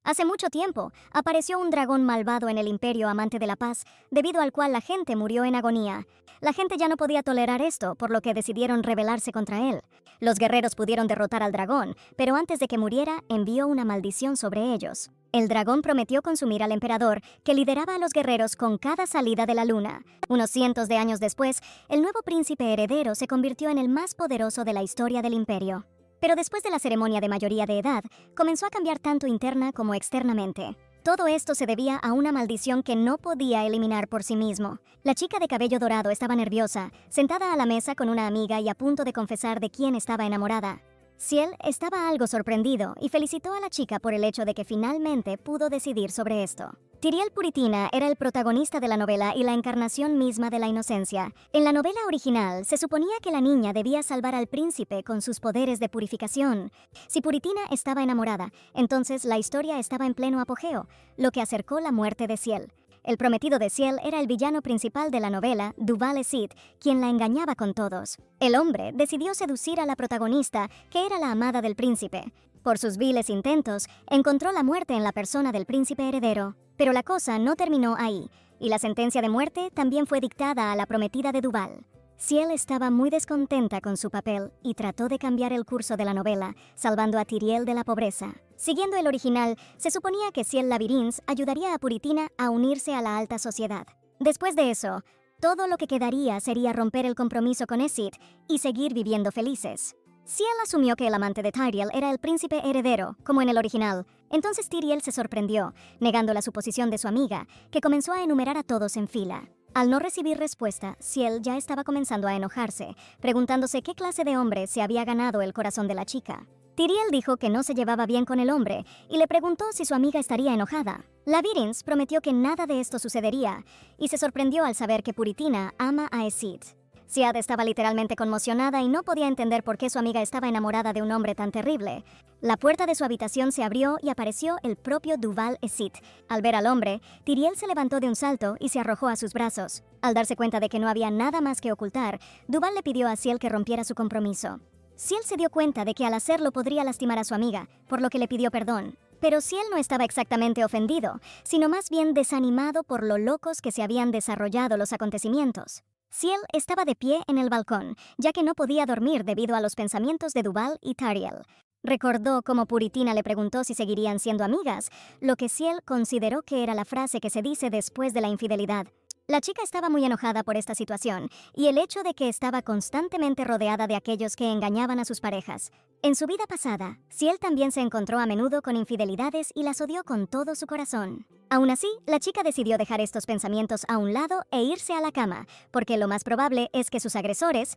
Hace mucho tiempo, apareció un dragón malvado en el Imperio Amante de la Paz, debido al cual la gente murió en agonía. La gente ya no podía tolerar esto, por lo que decidieron rebelarse contra él. Los guerreros pudieron derrotar al dragón, pero antes de que muriera, envió una maldición sobre ellos. El dragón prometió consumir al emperador, que lideraba a los guerreros con cada salida de la luna. Unos cientos de años después, el nuevo príncipe heredero se convirtió en el más poderoso de la historia del imperio. Pero después de la ceremonia de mayoría de edad, comenzó a cambiar tanto interna como externamente. Todo esto se debía a una maldición que no podía eliminar por sí mismo. La chica de cabello dorado estaba nerviosa, sentada a la mesa con una amiga y a punto de confesar de quién estaba enamorada. Ciel estaba algo sorprendido y felicitó a la chica por el hecho de que finalmente pudo decidir sobre esto. Tyriel Puritina era el protagonista de la novela y la encarnación misma de la inocencia. En la novela original, se suponía que la niña debía salvar al príncipe con sus poderes de purificación. Si Puritina estaba enamorada, entonces la historia estaba en pleno apogeo, lo que acercó la muerte de Ciel. El prometido de Ciel era el villano principal de la novela, Duval Esid, quien la engañaba con todos. El hombre decidió seducir a la protagonista, que era la amada del príncipe. Por sus viles intentos, encontró la muerte en la persona del príncipe heredero. Pero la cosa no terminó ahí, y la sentencia de muerte también fue dictada a la prometida de Duval. Ciel estaba muy descontenta con su papel y trató de cambiar el curso de la novela, salvando a Tyriel de la pobreza. Siguiendo el original, se suponía que Ciel Labyrinth ayudaría a Puritina a unirse a la alta sociedad. Después de eso, todo lo que quedaría sería romper el compromiso con Esid y seguir viviendo felices. Ciel asumió que el amante de Tyriel era el príncipe heredero, como en el original. Entonces Tyriel se sorprendió, negando la suposición de su amiga, que comenzó a enumerar a todos en fila. Al no recibir respuesta, Ciel ya estaba comenzando a enojarse, preguntándose qué clase de hombre se había ganado el corazón de la chica. Tyriel dijo que no se llevaba bien con el hombre y le preguntó si su amiga estaría enojada. Labyrinth prometió que nada de esto sucedería y se sorprendió al saber que Puritina ama a Esid. Siad estaba literalmente conmocionada y no podía entender por qué su amiga estaba enamorada de un hombre tan terrible. La puerta de su habitación se abrió y apareció el propio Duval Esid. Al ver al hombre, Tyriel se levantó de un salto y se arrojó a sus brazos. Al darse cuenta de que no había nada más que ocultar, Duval le pidió a Ciel que rompiera su compromiso. Ciel se dio cuenta de que al hacerlo podría lastimar a su amiga, por lo que le pidió perdón. Pero Ciel no estaba exactamente ofendido, sino más bien desanimado por lo locos que se habían desarrollado los acontecimientos. Ciel estaba de pie en el balcón, ya que no podía dormir debido a los pensamientos de Duval y Tyriel. Recordó cómo Puritina le preguntó si seguirían siendo amigas, lo que Ciel consideró que era la frase que se dice después de la infidelidad. La chica estaba muy enojada por esta situación y el hecho de que estaba constantemente rodeada de aquellos que engañaban a sus parejas. En su vida pasada, Ciel también se encontró a menudo con infidelidades y las odió con todo su corazón. Aún así, la chica decidió dejar estos pensamientos a un lado e irse a la cama, porque lo más probable es que sus agresores,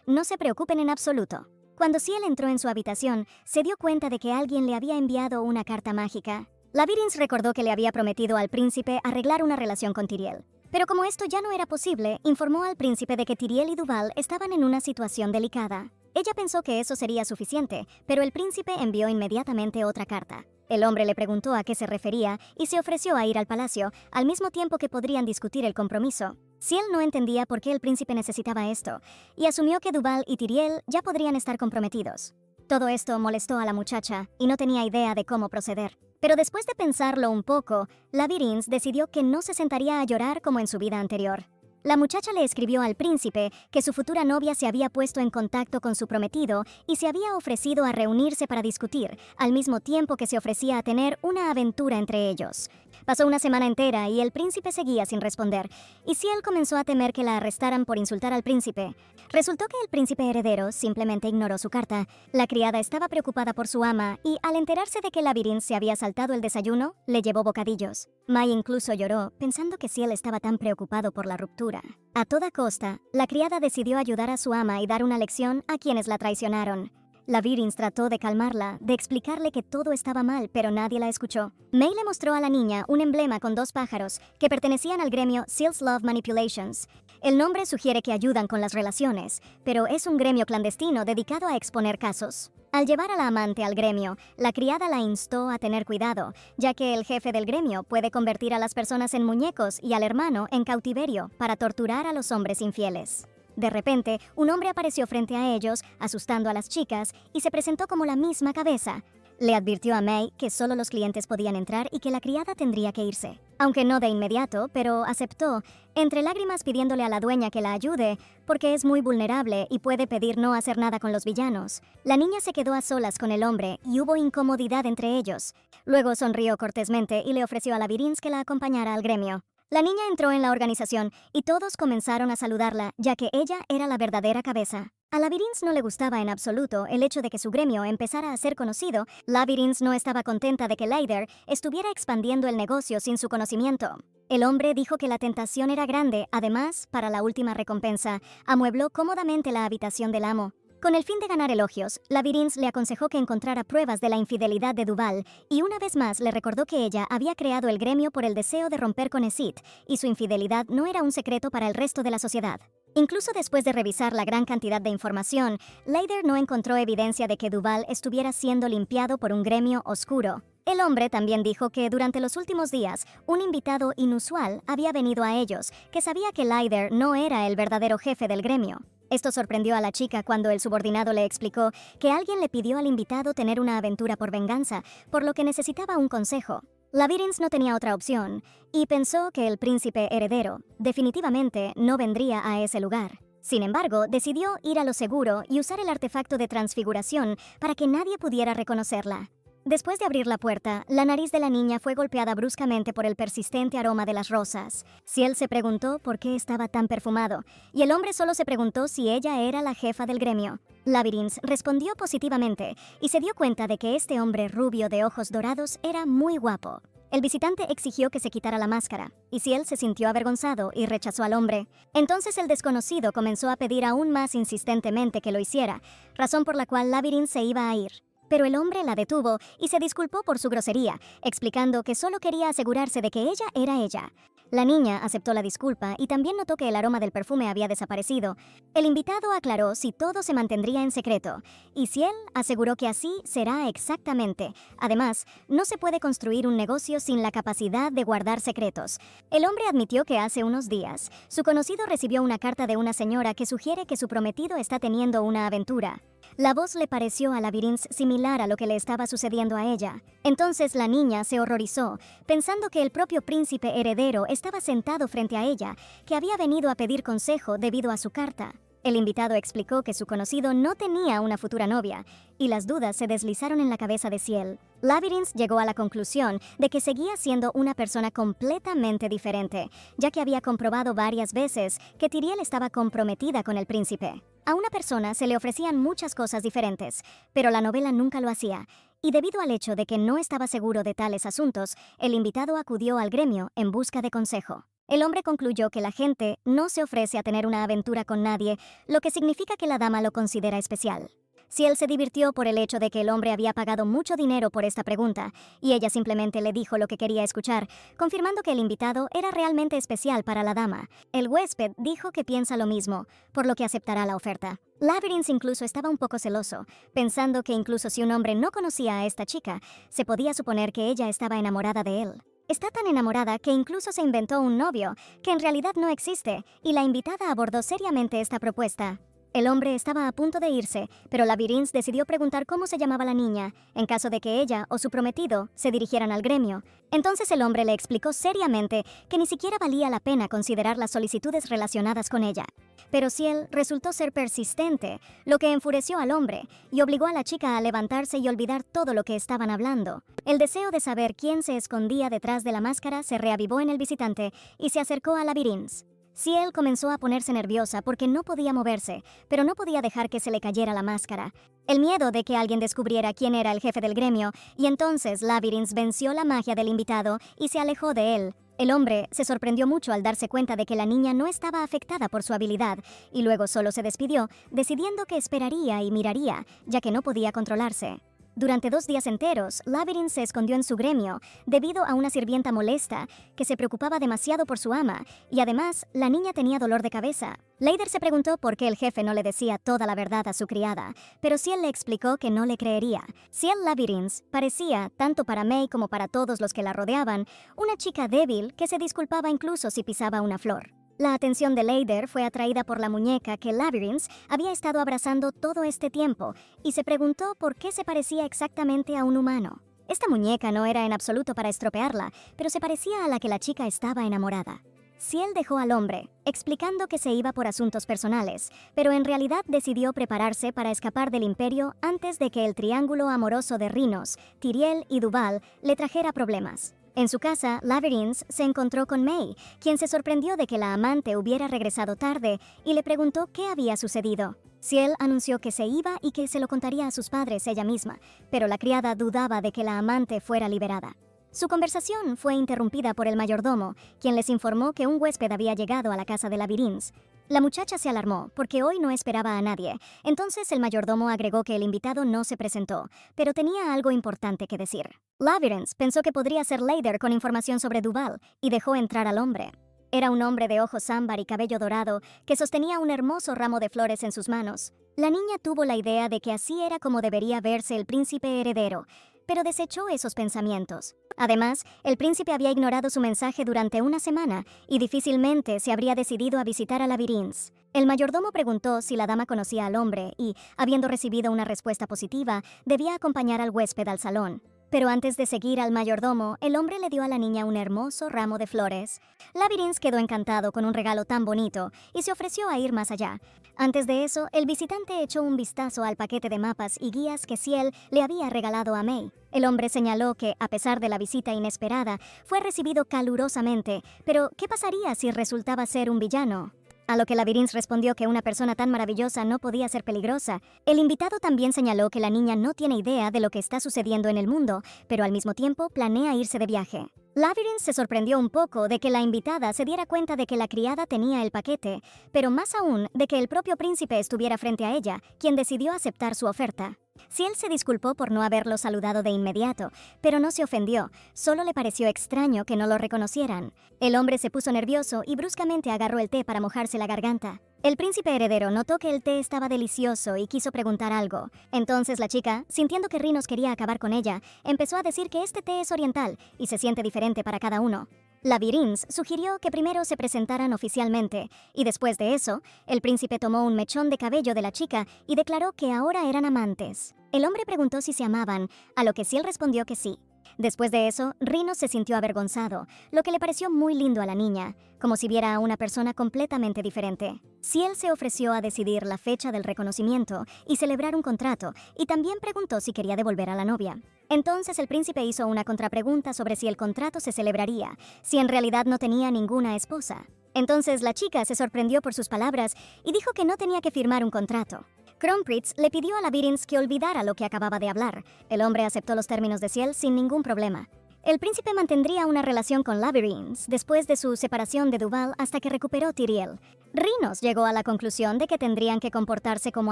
no se preocupen en absoluto. Cuando Ciel entró en su habitación, se dio cuenta de que alguien le había enviado una carta mágica. Labyrinth recordó que le había prometido al príncipe arreglar una relación con Tyriel. Pero como esto ya no era posible, informó al príncipe de que Tyriel y Duval estaban en una situación delicada. Ella pensó que eso sería suficiente, pero el príncipe envió inmediatamente otra carta. El hombre le preguntó a qué se refería y se ofreció a ir al palacio, al mismo tiempo que podrían discutir el compromiso. Ciel no entendía por qué el príncipe necesitaba esto, y asumió que Duval y Tyriel ya podrían estar comprometidos. Todo esto molestó a la muchacha, y no tenía idea de cómo proceder. Pero después de pensarlo un poco, Labyrinth decidió que no se sentaría a llorar como en su vida anterior. La muchacha le escribió al príncipe que su futura novia se había puesto en contacto con su prometido y se había ofrecido a reunirse para discutir, al mismo tiempo que se ofrecía a tener una aventura entre ellos. Pasó una semana entera y el príncipe seguía sin responder, y Ciel comenzó a temer que la arrestaran por insultar al príncipe. Resultó que el príncipe heredero simplemente ignoró su carta. La criada estaba preocupada por su ama y, al enterarse de que Labyrinth se había saltado el desayuno, le llevó bocadillos. Mai incluso lloró, pensando que Ciel estaba tan preocupado por la ruptura. A toda costa, la criada decidió ayudar a su ama y dar una lección a quienes la traicionaron. Labyrinth trató de calmarla, de explicarle que todo estaba mal, pero nadie la escuchó. May le mostró a la niña un emblema con dos pájaros que pertenecían al gremio Ciel's Love Manipulations. El nombre sugiere que ayudan con las relaciones, pero es un gremio clandestino dedicado a exponer casos. Al llevar a la amante al gremio, la criada la instó a tener cuidado, ya que el jefe del gremio puede convertir a las personas en muñecos y al hermano en cautiverio para torturar a los hombres infieles. De repente, un hombre apareció frente a ellos, asustando a las chicas, y se presentó como la misma cabeza. Le advirtió a May que solo los clientes podían entrar y que la criada tendría que irse. Aunque no de inmediato, pero aceptó, entre lágrimas pidiéndole a la dueña que la ayude, porque es muy vulnerable y puede pedir no hacer nada con los villanos. La niña se quedó a solas con el hombre y hubo incomodidad entre ellos. Luego sonrió cortésmente y le ofreció a Labyrinth que la acompañara al gremio. La niña entró en la organización y todos comenzaron a saludarla, ya que ella era la verdadera cabeza. A Labyrinth no le gustaba en absoluto el hecho de que su gremio empezara a ser conocido. Labyrinth no estaba contenta de que Ryder estuviera expandiendo el negocio sin su conocimiento. El hombre dijo que la tentación era grande. Además, para la última recompensa, amuebló cómodamente la habitación del amo. Con el fin de ganar elogios, Labyrinth le aconsejó que encontrara pruebas de la infidelidad de Duval y una vez más le recordó que ella había creado el gremio por el deseo de romper con Exit y su infidelidad no era un secreto para el resto de la sociedad. Incluso después de revisar la gran cantidad de información, Ryder no encontró evidencia de que Duval estuviera siendo limpiado por un gremio oscuro. El hombre también dijo que durante los últimos días, un invitado inusual había venido a ellos, que sabía que Ryder no era el verdadero jefe del gremio. Esto sorprendió a la chica cuando el subordinado le explicó que alguien le pidió al invitado tener una aventura por venganza, por lo que necesitaba un consejo. Labyrinth no tenía otra opción, y pensó que el príncipe heredero definitivamente no vendría a ese lugar. Sin embargo, decidió ir a lo seguro y usar el artefacto de transfiguración para que nadie pudiera reconocerla. Después de abrir la puerta, la nariz de la niña fue golpeada bruscamente por el persistente aroma de las rosas. Ciel se preguntó por qué estaba tan perfumado, y el hombre solo se preguntó si ella era la jefa del gremio. Labyrinth respondió positivamente y se dio cuenta de que este hombre rubio de ojos dorados era muy guapo. El visitante exigió que se quitara la máscara, y Ciel se sintió avergonzado y rechazó al hombre. Entonces el desconocido comenzó a pedir aún más insistentemente que lo hiciera, razón por la cual Labyrinth se iba a ir. Pero el hombre la detuvo y se disculpó por su grosería, explicando que solo quería asegurarse de que ella era ella. La niña aceptó la disculpa y también notó que el aroma del perfume había desaparecido. El invitado aclaró si todo se mantendría en secreto, y Ciel aseguró que así será exactamente. Además, no se puede construir un negocio sin la capacidad de guardar secretos. El hombre admitió que hace unos días, su conocido recibió una carta de una señora que sugiere que su prometido está teniendo una aventura. La voz le pareció a Labyrinth similar a lo que le estaba sucediendo a ella. Entonces la niña se horrorizó, pensando que el propio príncipe heredero estaba sentado frente a ella, que había venido a pedir consejo debido a su carta. El invitado explicó que su conocido no tenía una futura novia, y las dudas se deslizaron en la cabeza de Ciel. Labyrinth llegó a la conclusión de que seguía siendo una persona completamente diferente, ya que había comprobado varias veces que Tyriel estaba comprometida con el príncipe. A una persona se le ofrecían muchas cosas diferentes, pero la novela nunca lo hacía, y debido al hecho de que no estaba seguro de tales asuntos, el invitado acudió al gremio en busca de consejo. El hombre concluyó que la gente no se ofrece a tener una aventura con nadie, lo que significa que la dama lo considera especial. Ciel se divirtió por el hecho de que el hombre había pagado mucho dinero por esta pregunta, y ella simplemente le dijo lo que quería escuchar, confirmando que el invitado era realmente especial para la dama. El huésped dijo que piensa lo mismo, por lo que aceptará la oferta. Labyrinth incluso estaba un poco celoso, pensando que incluso si un hombre no conocía a esta chica, se podía suponer que ella estaba enamorada de él. Está tan enamorada que incluso se inventó un novio, que en realidad no existe, y la invitada abordó seriamente esta propuesta. El hombre estaba a punto de irse, pero Labyrinth decidió preguntar cómo se llamaba la niña, en caso de que ella o su prometido se dirigieran al gremio. Entonces el hombre le explicó seriamente que ni siquiera valía la pena considerar las solicitudes relacionadas con ella. Pero Ciel resultó ser persistente, lo que enfureció al hombre y obligó a la chica a levantarse y olvidar todo lo que estaban hablando. El deseo de saber quién se escondía detrás de la máscara se reavivó en el visitante y se acercó a Labyrinth. Ciel comenzó a ponerse nerviosa porque no podía moverse, pero no podía dejar que se le cayera la máscara. El miedo de que alguien descubriera quién era el jefe del gremio, y entonces Labyrinth venció la magia del invitado y se alejó de él. El hombre se sorprendió mucho al darse cuenta de que la niña no estaba afectada por su habilidad, y luego solo se despidió, decidiendo que esperaría y miraría, ya que no podía controlarse. Durante 2 días enteros, Labyrinth se escondió en su gremio debido a una sirvienta molesta que se preocupaba demasiado por su ama, y además la niña tenía dolor de cabeza. Ryder se preguntó por qué el jefe no le decía toda la verdad a su criada, pero Ciel le explicó que no le creería. Ciel Labyrinth parecía, tanto para May como para todos los que la rodeaban, una chica débil que se disculpaba incluso si pisaba una flor. La atención de Leider fue atraída por la muñeca que Labyrinth había estado abrazando todo este tiempo y se preguntó por qué se parecía exactamente a un humano. Esta muñeca no era en absoluto para estropearla, pero se parecía a la que la chica estaba enamorada. Ciel dejó al hombre, explicando que se iba por asuntos personales, pero en realidad decidió prepararse para escapar del imperio antes de que el triángulo amoroso de Rhinos, Tyriel y Duval le trajera problemas. En su casa, Labyrinth se encontró con May, quien se sorprendió de que la amante hubiera regresado tarde y le preguntó qué había sucedido. Ciel anunció que se iba y que se lo contaría a sus padres ella misma, pero la criada dudaba de que la amante fuera liberada. Su conversación fue interrumpida por el mayordomo, quien les informó que un huésped había llegado a la casa de Labyrinth. La muchacha se alarmó porque hoy no esperaba a nadie, entonces el mayordomo agregó que el invitado no se presentó, pero tenía algo importante que decir. Labyrinth pensó que podría ser Leider con información sobre Duval y dejó entrar al hombre. Era un hombre de ojos ámbar y cabello dorado que sostenía un hermoso ramo de flores en sus manos. La niña tuvo la idea de que así era como debería verse el príncipe heredero, pero desechó esos pensamientos. Además, el príncipe había ignorado su mensaje durante una semana y difícilmente se habría decidido a visitar a Labyrinth. El mayordomo preguntó si la dama conocía al hombre y, habiendo recibido una respuesta positiva, debía acompañar al huésped al salón. Pero antes de seguir al mayordomo, el hombre le dio a la niña un hermoso ramo de flores. Labyrinth quedó encantado con un regalo tan bonito y se ofreció a ir más allá. Antes de eso, el visitante echó un vistazo al paquete de mapas y guías que Ciel le había regalado a May. El hombre señaló que, a pesar de la visita inesperada, fue recibido calurosamente, pero ¿qué pasaría si resultaba ser un villano? A lo que Labyrinth respondió que una persona tan maravillosa no podía ser peligrosa. El invitado también señaló que la niña no tiene idea de lo que está sucediendo en el mundo, pero al mismo tiempo planea irse de viaje. Labyrinth se sorprendió un poco de que la invitada se diera cuenta de que la criada tenía el paquete, pero más aún de que el propio príncipe estuviera frente a ella, quien decidió aceptar su oferta. Ciel se disculpó por no haberlo saludado de inmediato, pero no se ofendió, solo le pareció extraño que no lo reconocieran. El hombre se puso nervioso y bruscamente agarró el té para mojarse la garganta. El príncipe heredero notó que el té estaba delicioso y quiso preguntar algo. Entonces la chica, sintiendo que Rhinos quería acabar con ella, empezó a decir que este té es oriental y se siente diferente para cada uno. Labyrinth sugirió que primero se presentaran oficialmente, y después de eso, el príncipe tomó un mechón de cabello de la chica y declaró que ahora eran amantes. El hombre preguntó si se amaban, a lo que Ciel respondió que sí. Después de eso, Rhinos se sintió avergonzado, lo que le pareció muy lindo a la niña, como si viera a una persona completamente diferente. Ciel se ofreció a decidir la fecha del reconocimiento y celebrar un contrato, y también preguntó si quería devolver a la novia. Entonces el príncipe hizo una contrapregunta sobre si el contrato se celebraría, si en realidad no tenía ninguna esposa. Entonces la chica se sorprendió por sus palabras y dijo que no tenía que firmar un contrato. Kronpritz le pidió a Labyrinth que olvidara lo que acababa de hablar. El hombre aceptó los términos de Ciel sin ningún problema. El príncipe mantendría una relación con Labyrinth después de su separación de Duval hasta que recuperó Tyriel. Rhinos llegó a la conclusión de que tendrían que comportarse como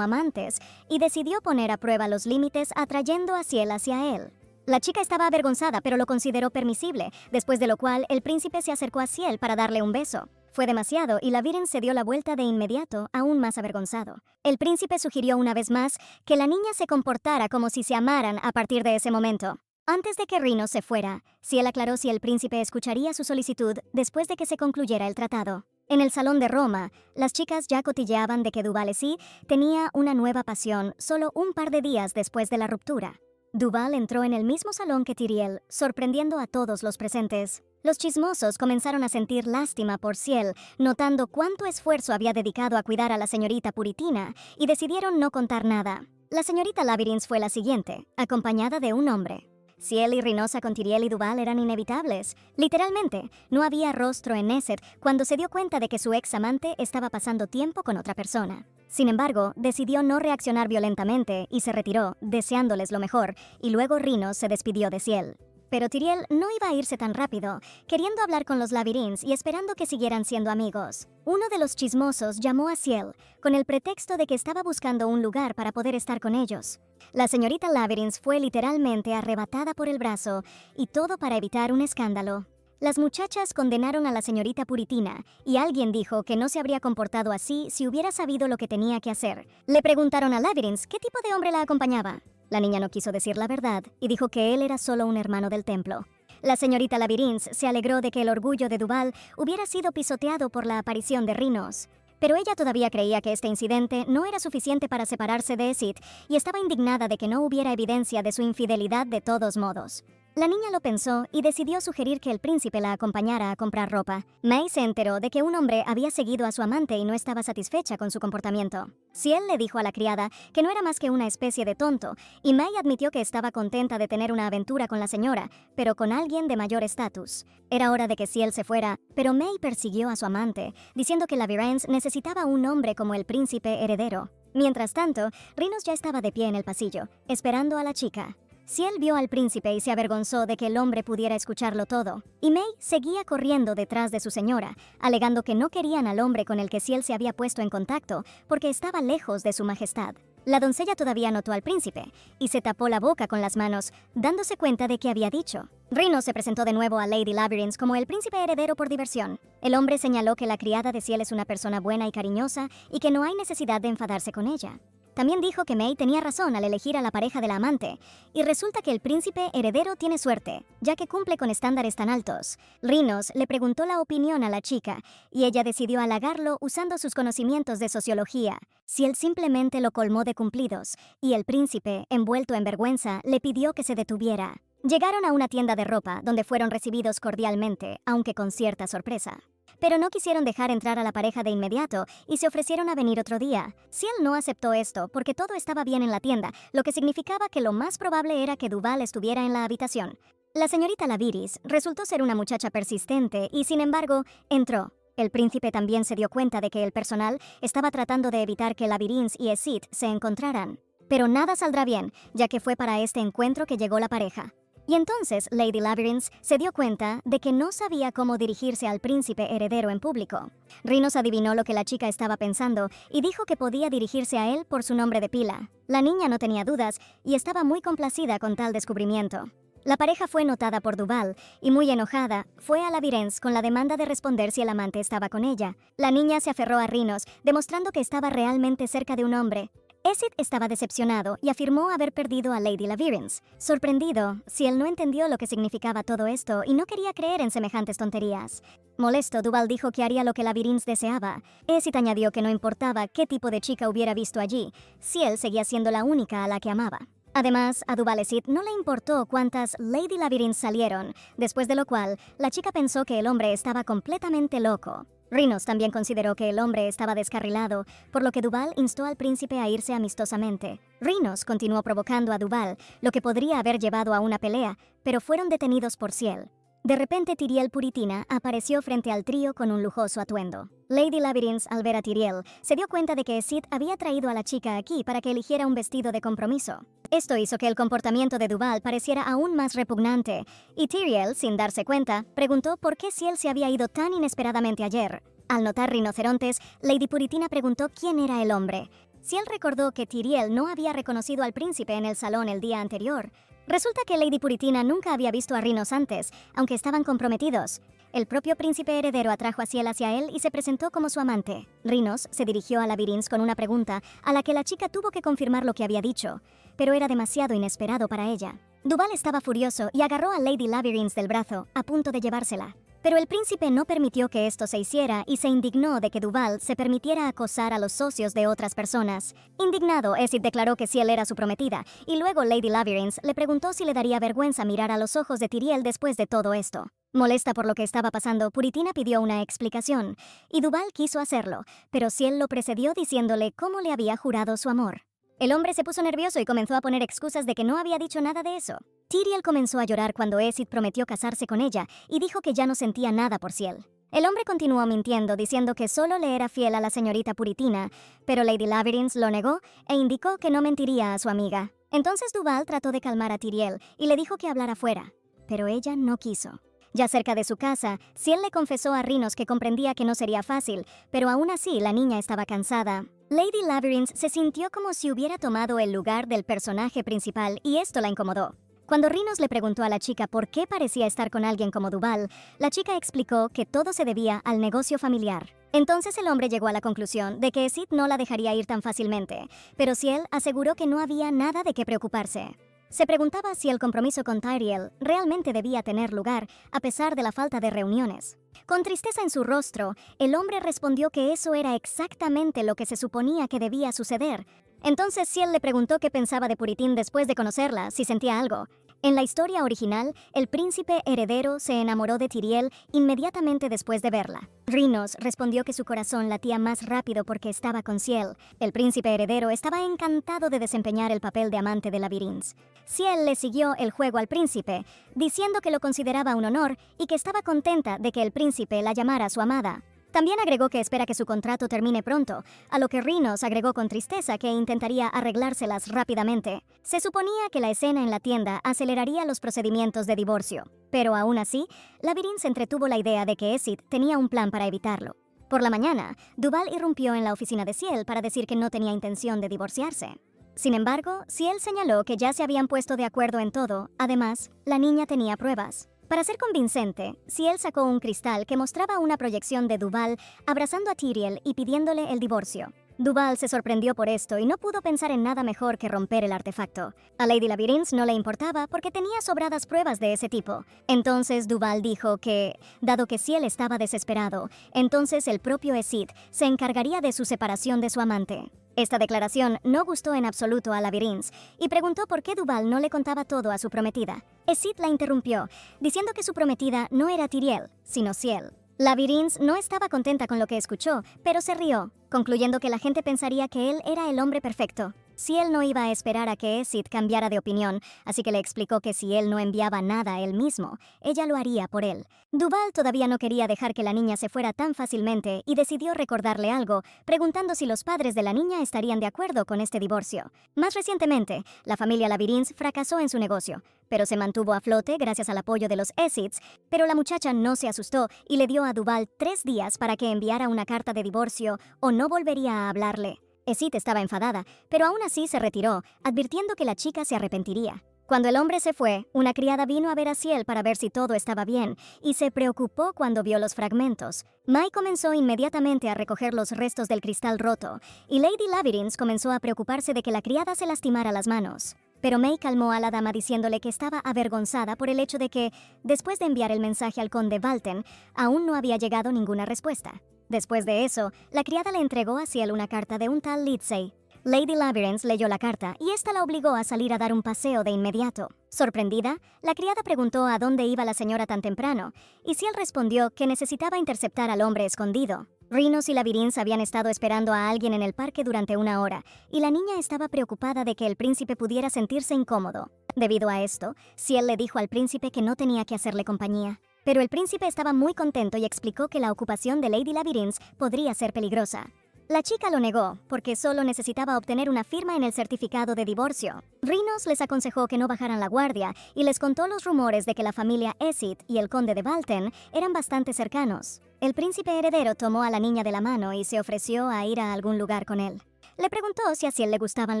amantes y decidió poner a prueba los límites atrayendo a Ciel hacia él. La chica estaba avergonzada, pero lo consideró permisible, después de lo cual el príncipe se acercó a Ciel para darle un beso. Fue demasiado y Labyrinth se dio la vuelta de inmediato, aún más avergonzado. El príncipe sugirió una vez más que la niña se comportara como si se amaran a partir de ese momento. Antes de que Rhinos se fuera, Ciel aclaró si el príncipe escucharía su solicitud después de que se concluyera el tratado. En el salón de Roma, las chicas ya cotilleaban de que Duvalesí tenía una nueva pasión solo un par de días después de la ruptura. Duval entró en el mismo salón que Tyriel, sorprendiendo a todos los presentes. Los chismosos comenzaron a sentir lástima por Ciel, notando cuánto esfuerzo había dedicado a cuidar a la señorita Puritina, y decidieron no contar nada. La señorita Labyrinth fue la siguiente, acompañada de un hombre. Ciel y Rhinosa con Tyriel y Duval eran inevitables. Literalmente, no había rostro en Neset cuando se dio cuenta de que su ex amante estaba pasando tiempo con otra persona. Sin embargo, decidió no reaccionar violentamente y se retiró, deseándoles lo mejor, y luego Rhinos se despidió de Ciel. Pero Tyriel no iba a irse tan rápido, queriendo hablar con los Labyrinths y esperando que siguieran siendo amigos. Uno de los chismosos llamó a Ciel, con el pretexto de que estaba buscando un lugar para poder estar con ellos. La señorita Labyrinth fue literalmente arrebatada por el brazo, y todo para evitar un escándalo. Las muchachas condenaron a la señorita Puritina, y alguien dijo que no se habría comportado así si hubiera sabido lo que tenía que hacer. Le preguntaron a Labyrinth qué tipo de hombre la acompañaba. La niña no quiso decir la verdad y dijo que él era solo un hermano del templo. La señorita Labyrinth se alegró de que el orgullo de Duval hubiera sido pisoteado por la aparición de Rhinos. Pero ella todavía creía que este incidente no era suficiente para separarse de Sid y estaba indignada de que no hubiera evidencia de su infidelidad de todos modos. La niña lo pensó y decidió sugerir que el príncipe la acompañara a comprar ropa. May se enteró de que un hombre había seguido a su amante y no estaba satisfecha con su comportamiento. Ciel le dijo a la criada que no era más que una especie de tonto, y May admitió que estaba contenta de tener una aventura con la señora, pero con alguien de mayor estatus. Era hora de que Ciel se fuera, pero May persiguió a su amante, diciendo que Labyrinth necesitaba un hombre como el príncipe heredero. Mientras tanto, Rhinos ya estaba de pie en el pasillo, esperando a la chica. Ciel vio al príncipe y se avergonzó de que el hombre pudiera escucharlo todo, y May seguía corriendo detrás de su señora, alegando que no querían al hombre con el que Ciel se había puesto en contacto porque estaba lejos de su majestad. La doncella todavía notó al príncipe y se tapó la boca con las manos, dándose cuenta de qué había dicho. Rhinos se presentó de nuevo a Lady Labyrinth como el príncipe heredero por diversión. El hombre señaló que la criada de Ciel es una persona buena y cariñosa y que no hay necesidad de enfadarse con ella. También dijo que May tenía razón al elegir a la pareja de la amante, y resulta que el príncipe heredero tiene suerte, ya que cumple con estándares tan altos. Rhinos le preguntó la opinión a la chica, y ella decidió halagarlo usando sus conocimientos de sociología. Si él simplemente lo colmó de cumplidos, y el príncipe, envuelto en vergüenza, le pidió que se detuviera. Llegaron a una tienda de ropa, donde fueron recibidos cordialmente, aunque con cierta sorpresa. Pero no quisieron dejar entrar a la pareja de inmediato y se ofrecieron a venir otro día. Ciel no aceptó esto porque todo estaba bien en la tienda, lo que significaba que lo más probable era que Duval estuviera en la habitación. La señorita Labyrinth resultó ser una muchacha persistente y, sin embargo, entró. El príncipe también se dio cuenta de que el personal estaba tratando de evitar que Labyrinth y Sid se encontraran. Pero nada saldrá bien, ya que fue para este encuentro que llegó la pareja. Y entonces Lady Labyrinth se dio cuenta de que no sabía cómo dirigirse al príncipe heredero en público. Rhinos adivinó lo que la chica estaba pensando y dijo que podía dirigirse a él por su nombre de pila. La niña no tenía dudas y estaba muy complacida con tal descubrimiento. La pareja fue notada por Duval y, muy enojada, fue a Labyrinth con la demanda de responder si el amante estaba con ella. La niña se aferró a Rhinos, demostrando que estaba realmente cerca de un hombre. Sid estaba decepcionado y afirmó haber perdido a Lady Labyrinth. Sorprendido, Ciel no entendió lo que significaba todo esto y no quería creer en semejantes tonterías. Molesto, Duval dijo que haría lo que Labyrinth deseaba. Sid añadió que no importaba qué tipo de chica hubiera visto allí, Ciel seguía siendo la única a la que amaba. Además, a Duval Sid no le importó cuántas Lady Labyrinth salieron, después de lo cual, la chica pensó que el hombre estaba completamente loco. Rhinos también consideró que el hombre estaba descarrilado, por lo que Duval instó al príncipe a irse amistosamente. Rhinos continuó provocando a Duval, lo que podría haber llevado a una pelea, pero fueron detenidos por Ciel. De repente Tyriel Puritina apareció frente al trío con un lujoso atuendo. Lady Labyrinth, al ver a Tyriel, se dio cuenta de que Sid había traído a la chica aquí para que eligiera un vestido de compromiso. Esto hizo que el comportamiento de Duval pareciera aún más repugnante, y Tyriel, sin darse cuenta, preguntó por qué Ciel se había ido tan inesperadamente ayer. Al notar rinocerontes, Lady Puritina preguntó quién era el hombre. Ciel recordó que Tyriel no había reconocido al príncipe en el salón el día anterior. Resulta que Lady Puritina nunca había visto a Rhinos antes, aunque estaban comprometidos. El propio príncipe heredero atrajo a Ciel hacia él y se presentó como su amante. Rhinos se dirigió a Labyrinth con una pregunta a la que la chica tuvo que confirmar lo que había dicho, pero era demasiado inesperado para ella. Duval estaba furioso y agarró a Lady Labyrinth del brazo, a punto de llevársela. Pero el príncipe no permitió que esto se hiciera y se indignó de que Duval se permitiera acosar a los socios de otras personas. Indignado, Sid declaró que Ciel era su prometida, y luego Lady Labyrinth le preguntó si le daría vergüenza mirar a los ojos de Tyriel después de todo esto. Molesta por lo que estaba pasando, Puritina pidió una explicación, y Duval quiso hacerlo, pero Ciel lo precedió diciéndole cómo le había jurado su amor. El hombre se puso nervioso y comenzó a poner excusas de que no había dicho nada de eso. Tyriel comenzó a llorar cuando Sid prometió casarse con ella y dijo que ya no sentía nada por Ciel. El hombre continuó mintiendo, diciendo que solo le era fiel a la señorita Puritina, pero Lady Labyrinth lo negó e indicó que no mentiría a su amiga. Entonces Duval trató de calmar a Tyriel y le dijo que hablara fuera, pero ella no quiso. Ya cerca de su casa, Ciel le confesó a Rhinos que comprendía que no sería fácil, pero aún así la niña estaba cansada. Lady Labyrinth se sintió como si hubiera tomado el lugar del personaje principal y esto la incomodó. Cuando Rhinos le preguntó a la chica por qué parecía estar con alguien como Duval, la chica explicó que todo se debía al negocio familiar. Entonces el hombre llegó a la conclusión de que Sid no la dejaría ir tan fácilmente, pero Ciel aseguró que no había nada de qué preocuparse. Se preguntaba si el compromiso con Tyriel realmente debía tener lugar a pesar de la falta de reuniones. Con tristeza en su rostro, el hombre respondió que eso era exactamente lo que se suponía que debía suceder. Entonces Ciel le preguntó qué pensaba de Puritín después de conocerla, si sentía algo. En la historia original, el príncipe heredero se enamoró de Tyriel inmediatamente después de verla. Rhynos respondió que su corazón latía más rápido porque estaba con Ciel. El príncipe heredero estaba encantado de desempeñar el papel de amante de Labyrintz. Ciel le siguió el juego al príncipe, diciendo que lo consideraba un honor y que estaba contenta de que el príncipe la llamara su amada. También agregó que espera que su contrato termine pronto, a lo que Rhynos agregó con tristeza que intentaría arreglárselas rápidamente. Se suponía que la escena en la tienda aceleraría los procedimientos de divorcio, pero aún así, Labyrintz entretuvo la idea de que Esit tenía un plan para evitarlo. Por la mañana, Duval irrumpió en la oficina de Ciel para decir que no tenía intención de divorciarse. Sin embargo, Ciel señaló que ya se habían puesto de acuerdo en todo. Además, la niña tenía pruebas. Para ser convincente, Ciel sacó un cristal que mostraba una proyección de Duval abrazando a Tyriel y pidiéndole el divorcio. Duval se sorprendió por esto y no pudo pensar en nada mejor que romper el artefacto. A Lady Labyrintz no le importaba porque tenía sobradas pruebas de ese tipo. Entonces Duval dijo que, dado que Ciel estaba desesperado, entonces el propio Esit se encargaría de su separación de su amante. Esta declaración no gustó en absoluto a Labyrintz y preguntó por qué Duval no le contaba todo a su prometida. Esit la interrumpió, diciendo que su prometida no era Tyriel, sino Ciel. Labyrintz no estaba contenta con lo que escuchó, pero se rió, concluyendo que la gente pensaría que él era el hombre perfecto. Ciel no iba a esperar a que Esit cambiara de opinión, así que le explicó que si él no enviaba nada él mismo, ella lo haría por él. Duval todavía no quería dejar que la niña se fuera tan fácilmente y decidió recordarle algo, preguntando si los padres de la niña estarían de acuerdo con este divorcio. Más recientemente, la familia Labyrintz fracasó en su negocio, pero se mantuvo a flote gracias al apoyo de los Esits, pero la muchacha no se asustó y le dio a Duval 3 días para que enviara una carta de divorcio o no volvería a hablarle. Esit estaba enfadada, pero aún así se retiró, advirtiendo que la chica se arrepentiría. Cuando el hombre se fue, una criada vino a ver a Ciel para ver si todo estaba bien, y se preocupó cuando vio los fragmentos. Mai comenzó inmediatamente a recoger los restos del cristal roto, y Lady Labyrintz comenzó a preocuparse de que la criada se lastimara las manos. Pero Mai calmó a la dama diciéndole que estaba avergonzada por el hecho de que, después de enviar el mensaje al conde Valten, aún no había llegado ninguna respuesta. Después de eso, la criada le entregó a Ciel una carta de un tal Lindsay. Lady Labyrintz leyó la carta y esta la obligó a salir a dar un paseo de inmediato. Sorprendida, la criada preguntó a dónde iba la señora tan temprano, y Ciel respondió que necesitaba interceptar al hombre escondido. Rhynos y Labyrintz habían estado esperando a alguien en el parque durante 1 hora, y la niña estaba preocupada de que el príncipe pudiera sentirse incómodo. Debido a esto, Ciel le dijo al príncipe que no tenía que hacerle compañía. Pero el príncipe estaba muy contento y explicó que la ocupación de Lady Labyrintz podría ser peligrosa. La chica lo negó, porque solo necesitaba obtener una firma en el certificado de divorcio. Rhynos les aconsejó que no bajaran la guardia y les contó los rumores de que la familia Esit y el conde de Valten eran bastante cercanos. El príncipe heredero tomó a la niña de la mano y se ofreció a ir a algún lugar con él. Le preguntó si a Ciel le gustaban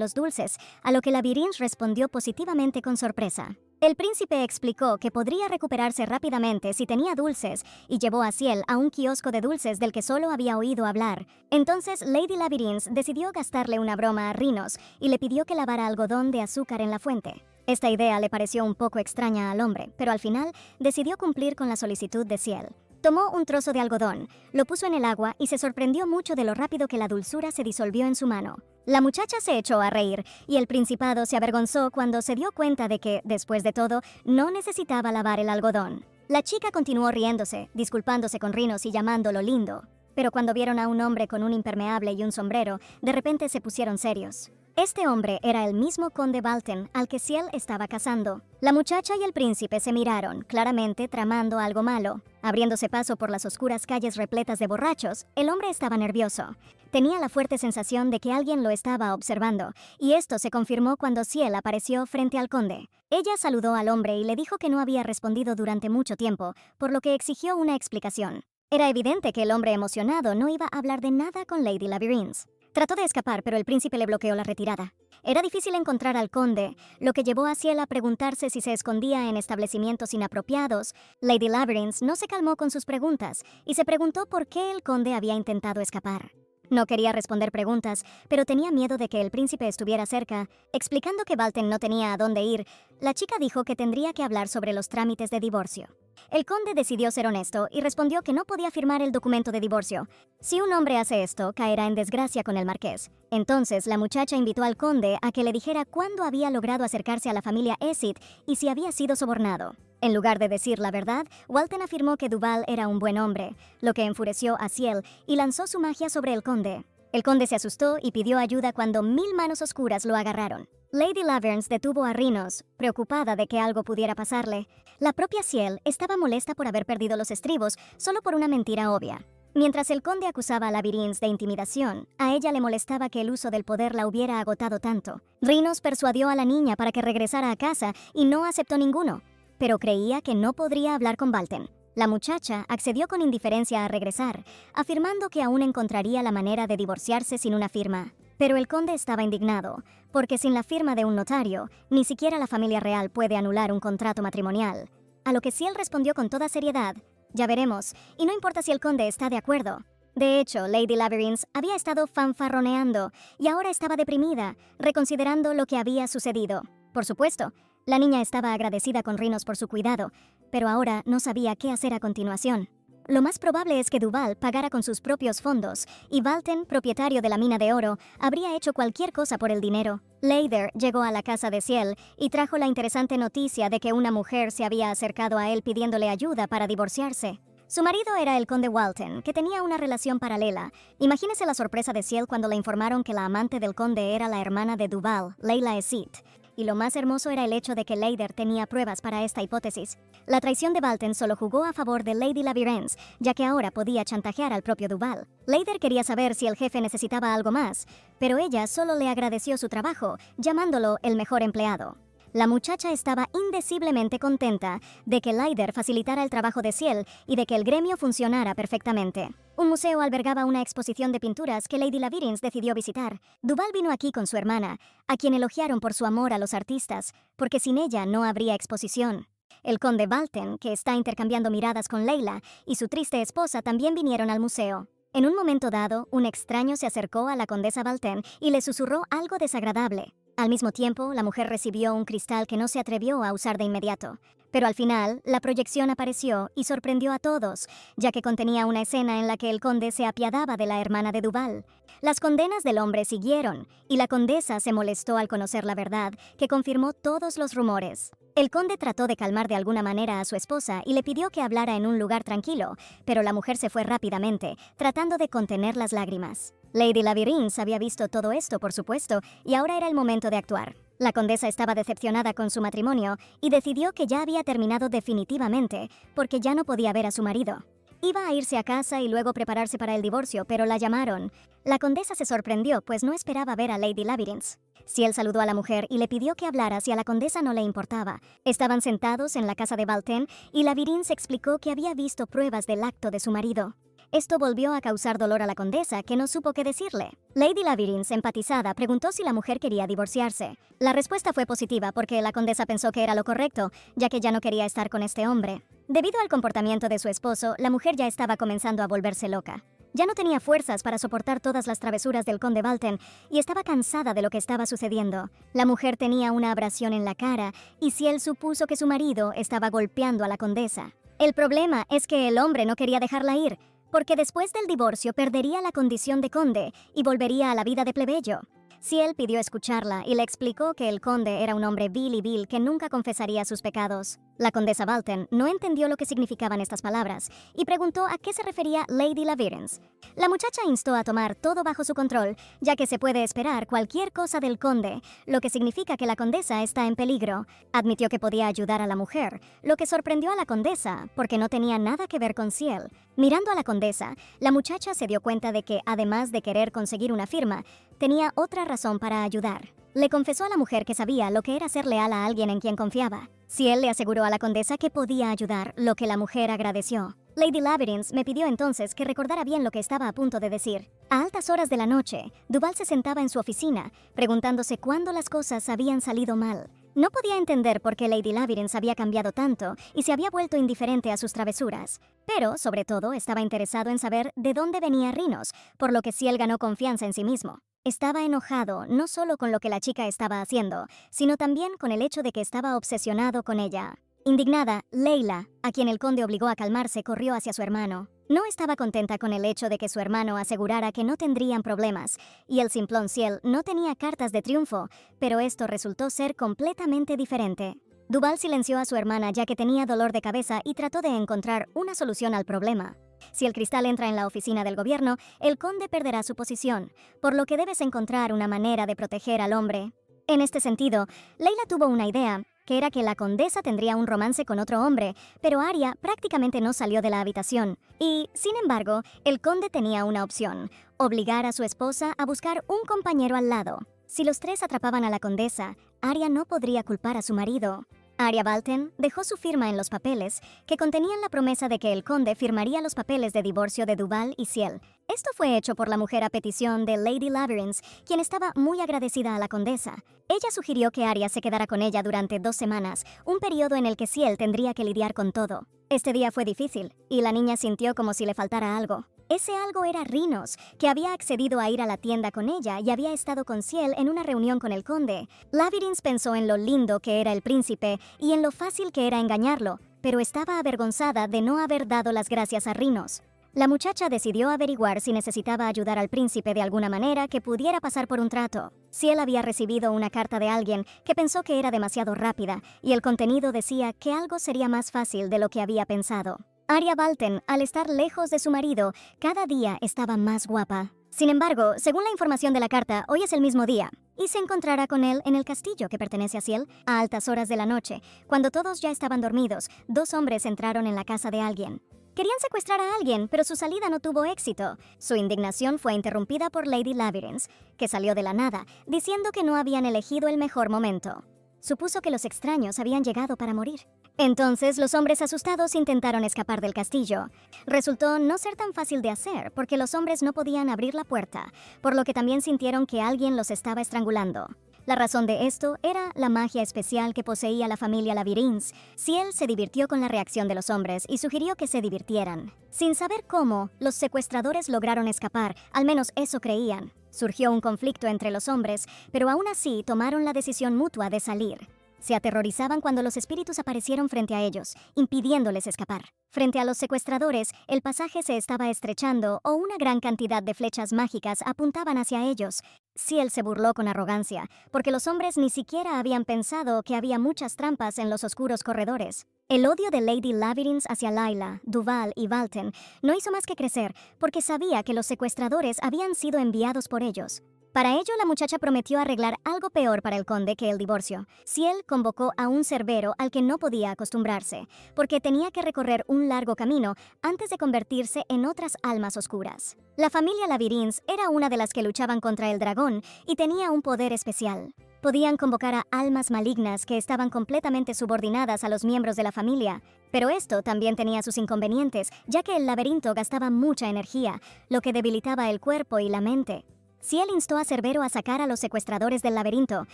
los dulces, a lo que Labyrintz respondió positivamente con sorpresa. El príncipe explicó que podría recuperarse rápidamente si tenía dulces y llevó a Ciel a un kiosco de dulces del que solo había oído hablar. Entonces Lady Labyrintz decidió gastarle una broma a Rhynos y le pidió que lavara algodón de azúcar en la fuente. Esta idea le pareció un poco extraña al hombre, pero al final decidió cumplir con la solicitud de Ciel. Tomó un trozo de algodón, lo puso en el agua y se sorprendió mucho de lo rápido que la dulzura se disolvió en su mano. La muchacha se echó a reír y el principado se avergonzó cuando se dio cuenta de que, después de todo, no necesitaba lavar el algodón. La chica continuó riéndose, disculpándose con Rhynos y llamándolo lindo. Pero cuando vieron a un hombre con un impermeable y un sombrero, de repente se pusieron serios. Este hombre era el mismo conde Valten al que Ciel estaba casando. La muchacha y el príncipe se miraron, claramente tramando algo malo. Abriéndose paso por las oscuras calles repletas de borrachos, el hombre estaba nervioso. Tenía la fuerte sensación de que alguien lo estaba observando, y esto se confirmó cuando Ciel apareció frente al conde. Ella saludó al hombre y le dijo que no había respondido durante mucho tiempo, por lo que exigió una explicación. Era evidente que el hombre emocionado no iba a hablar de nada con Lady Labyrintz. Trató de escapar, pero el príncipe le bloqueó la retirada. Era difícil encontrar al conde, lo que llevó a Ciel a preguntarse si se escondía en establecimientos inapropiados. Lady Labyrintz no se calmó con sus preguntas y se preguntó por qué el conde había intentado escapar. No quería responder preguntas, pero tenía miedo de que el príncipe estuviera cerca. Explicando que Valten no tenía a dónde ir, la chica dijo que tendría que hablar sobre los trámites de divorcio. El conde decidió ser honesto y respondió que no podía firmar el documento de divorcio. Si un hombre hace esto, caerá en desgracia con el marqués. Entonces, la muchacha invitó al conde a que le dijera cuándo había logrado acercarse a la familia Esid y si había sido sobornado. En lugar de decir la verdad, Walten afirmó que Duval era un buen hombre, lo que enfureció a Ciel y lanzó su magia sobre el conde. El conde se asustó y pidió ayuda cuando 1000 manos oscuras lo agarraron. Lady Laverns detuvo a Rhinos, preocupada de que algo pudiera pasarle. La propia Ciel estaba molesta por haber perdido los estribos solo por una mentira obvia. Mientras el conde acusaba a Labyrinth de intimidación, a ella le molestaba que el uso del poder la hubiera agotado tanto. Rhinos persuadió a la niña para que regresara a casa y no aceptó ninguno, pero creía que no podría hablar con Valten. La muchacha accedió con indiferencia a regresar, afirmando que aún encontraría la manera de divorciarse sin una firma. Pero el conde estaba indignado, porque sin la firma de un notario, ni siquiera la familia real puede anular un contrato matrimonial. A lo que Ciel respondió con toda seriedad: «Ya veremos, y no importa si el conde está de acuerdo». De hecho, Lady Labyrinth había estado fanfarroneando y ahora estaba deprimida, reconsiderando lo que había sucedido. Por supuesto, la niña estaba agradecida con Rhinos por su cuidado, pero ahora no sabía qué hacer a continuación. Lo más probable es que Duval pagara con sus propios fondos, y Valten, propietario de la mina de oro, habría hecho cualquier cosa por el dinero. Leider llegó a la casa de Ciel y trajo la interesante noticia de que una mujer se había acercado a él pidiéndole ayuda para divorciarse. Su marido era el conde Walten, que tenía una relación paralela. Imagínese la sorpresa de Ciel cuando le informaron que la amante del conde era la hermana de Duval, Leila Esid. Y lo más hermoso era el hecho de que Leider tenía pruebas para esta hipótesis. La traición de Valten solo jugó a favor de Lady Labyrinth, ya que ahora podía chantajear al propio Duval. Leider quería saber si el jefe necesitaba algo más, pero ella solo le agradeció su trabajo, llamándolo el mejor empleado. La muchacha estaba indeciblemente contenta de que Leider facilitara el trabajo de Ciel y de que el gremio funcionara perfectamente. Un museo albergaba una exposición de pinturas que Lady Labyrinth decidió visitar. Duval vino aquí con su hermana, a quien elogiaron por su amor a los artistas, porque sin ella no habría exposición. El conde Valten, que está intercambiando miradas con Leila, y su triste esposa también vinieron al museo. En un momento dado, un extraño se acercó a la condesa Valten y le susurró algo desagradable. Al mismo tiempo, la mujer recibió un cristal que no se atrevió a usar de inmediato. Pero al final, la proyección apareció y sorprendió a todos, ya que contenía una escena en la que el conde se apiadaba de la hermana de Duval. Las condenas del hombre siguieron, y la condesa se molestó al conocer la verdad, que confirmó todos los rumores. El conde trató de calmar de alguna manera a su esposa y le pidió que hablara en un lugar tranquilo, pero la mujer se fue rápidamente, tratando de contener las lágrimas. Lady Labyrinth había visto todo esto, por supuesto, y ahora era el momento de actuar. La condesa estaba decepcionada con su matrimonio y decidió que ya había terminado definitivamente, porque ya no podía ver a su marido. Iba a irse a casa y luego prepararse para el divorcio, pero la llamaron. La condesa se sorprendió, pues no esperaba ver a Lady Labyrinth. Ciel saludó a la mujer y le pidió que hablara si a la condesa no le importaba. Estaban sentados en la casa de Valten y Labyrinth explicó que había visto pruebas del acto de su marido. Esto volvió a causar dolor a la condesa, que no supo qué decirle. Lady Labyrinth, empatizada, preguntó si la mujer quería divorciarse. La respuesta fue positiva porque la condesa pensó que era lo correcto, ya que ya no quería estar con este hombre. Debido al comportamiento de su esposo, la mujer ya estaba comenzando a volverse loca. Ya no tenía fuerzas para soportar todas las travesuras del conde Valten y estaba cansada de lo que estaba sucediendo. La mujer tenía una abrasión en la cara y Ciel supuso que su marido estaba golpeando a la condesa. El problema es que el hombre no quería dejarla ir, porque después del divorcio perdería la condición de conde y volvería a la vida de plebeyo. Ciel pidió escucharla y le explicó que el conde era un hombre vil y vil que nunca confesaría sus pecados. La condesa Valten no entendió lo que significaban estas palabras y preguntó a qué se refería Lady Labyrinth. La muchacha instó a tomar todo bajo su control, ya que se puede esperar cualquier cosa del conde, lo que significa que la condesa está en peligro. Admitió que podía ayudar a la mujer, lo que sorprendió a la condesa, porque no tenía nada que ver con Ciel. Mirando a la condesa, la muchacha se dio cuenta de que, además de querer conseguir una firma, tenía otra razón para ayudar. Le confesó a la mujer que sabía lo que era ser leal a alguien en quien confiaba. Ciel le aseguró a la condesa que podía ayudar, lo que la mujer agradeció. Lady Labyrinth me pidió entonces que recordara bien lo que estaba a punto de decir. A altas horas de la noche, Duval se sentaba en su oficina, preguntándose cuándo las cosas habían salido mal. No podía entender por qué Lady Labyrinth había cambiado tanto y se había vuelto indiferente a sus travesuras, pero, sobre todo, estaba interesado en saber de dónde venía Rhinos, por lo que Ciel ganó confianza en sí mismo. Estaba enojado no solo con lo que la chica estaba haciendo, sino también con el hecho de que estaba obsesionado con ella. Indignada, Layla, a quien el conde obligó a calmarse, corrió hacia su hermano. No estaba contenta con el hecho de que su hermano asegurara que no tendrían problemas, y el simplón Ciel no tenía cartas de triunfo, pero esto resultó ser completamente diferente. Duval silenció a su hermana ya que tenía dolor de cabeza y trató de encontrar una solución al problema. Si el cristal entra en la oficina del gobierno, el conde perderá su posición, por lo que debes encontrar una manera de proteger al hombre. En este sentido, Layla tuvo una idea, que era que la condesa tendría un romance con otro hombre, pero Arya prácticamente no salió de la habitación. Y, sin embargo, el conde tenía una opción: obligar a su esposa a buscar un compañero al lado. Si los tres atrapaban a la condesa, Arya no podría culpar a su marido. Arya Bolton dejó su firma en los papeles, que contenían la promesa de que el conde firmaría los papeles de divorcio de Duval y Ciel. Esto fue hecho por la mujer a petición de Lady Labyrinth, quien estaba muy agradecida a la condesa. Ella sugirió que Arya se quedara con ella durante 2 semanas, un periodo en el que Ciel tendría que lidiar con todo. Este día fue difícil, y la niña sintió como si le faltara algo. Ese algo era Rhinos, que había accedido a ir a la tienda con ella y había estado con Ciel en una reunión con el conde. Labyrinth pensó en lo lindo que era el príncipe y en lo fácil que era engañarlo, pero estaba avergonzada de no haber dado las gracias a Rhinos. La muchacha decidió averiguar si necesitaba ayudar al príncipe de alguna manera que pudiera pasar por un trato. Ciel había recibido una carta de alguien que pensó que era demasiado rápida, y el contenido decía que algo sería más fácil de lo que había pensado. Arya Bolton, al estar lejos de su marido, cada día estaba más guapa. Sin embargo, según la información de la carta, hoy es el mismo día, y se encontrará con él en el castillo que pertenece a Ciel a altas horas de la noche. Cuando todos ya estaban dormidos, 2 hombres entraron en la casa de alguien. Querían secuestrar a alguien, pero su salida no tuvo éxito. Su indignación fue interrumpida por Lady Labyrinth, que salió de la nada, diciendo que no habían elegido el mejor momento. Supuso que los extraños habían llegado para morir. Entonces, los hombres asustados intentaron escapar del castillo. Resultó no ser tan fácil de hacer, porque los hombres no podían abrir la puerta, por lo que también sintieron que alguien los estaba estrangulando. La razón de esto era la magia especial que poseía la familia Labyrinth. Ciel se divirtió con la reacción de los hombres y sugirió que se divirtieran. Sin saber cómo, los secuestradores lograron escapar, al menos eso creían. Surgió un conflicto entre los hombres, pero aún así tomaron la decisión mutua de salir. Se aterrorizaban cuando los espíritus aparecieron frente a ellos, impidiéndoles escapar. Frente a los secuestradores, el pasaje se estaba estrechando o una gran cantidad de flechas mágicas apuntaban hacia ellos. Ciel se burló con arrogancia, porque los hombres ni siquiera habían pensado que había muchas trampas en los oscuros corredores. El odio de Lady Labyrinth hacia Layla, Duval y Bolton no hizo más que crecer, porque sabía que los secuestradores habían sido enviados por ellos. Para ello, la muchacha prometió arreglar algo peor para el conde que el divorcio. Ciel convocó a un cerbero al que no podía acostumbrarse, porque tenía que recorrer un largo camino antes de convertirse en otras almas oscuras. La familia Labyrinth era una de las que luchaban contra el dragón y tenía un poder especial. Podían convocar a almas malignas que estaban completamente subordinadas a los miembros de la familia. Pero esto también tenía sus inconvenientes, ya que el laberinto gastaba mucha energía, lo que debilitaba el cuerpo y la mente. Ciel instó a Cerbero a sacar a los secuestradores del laberinto,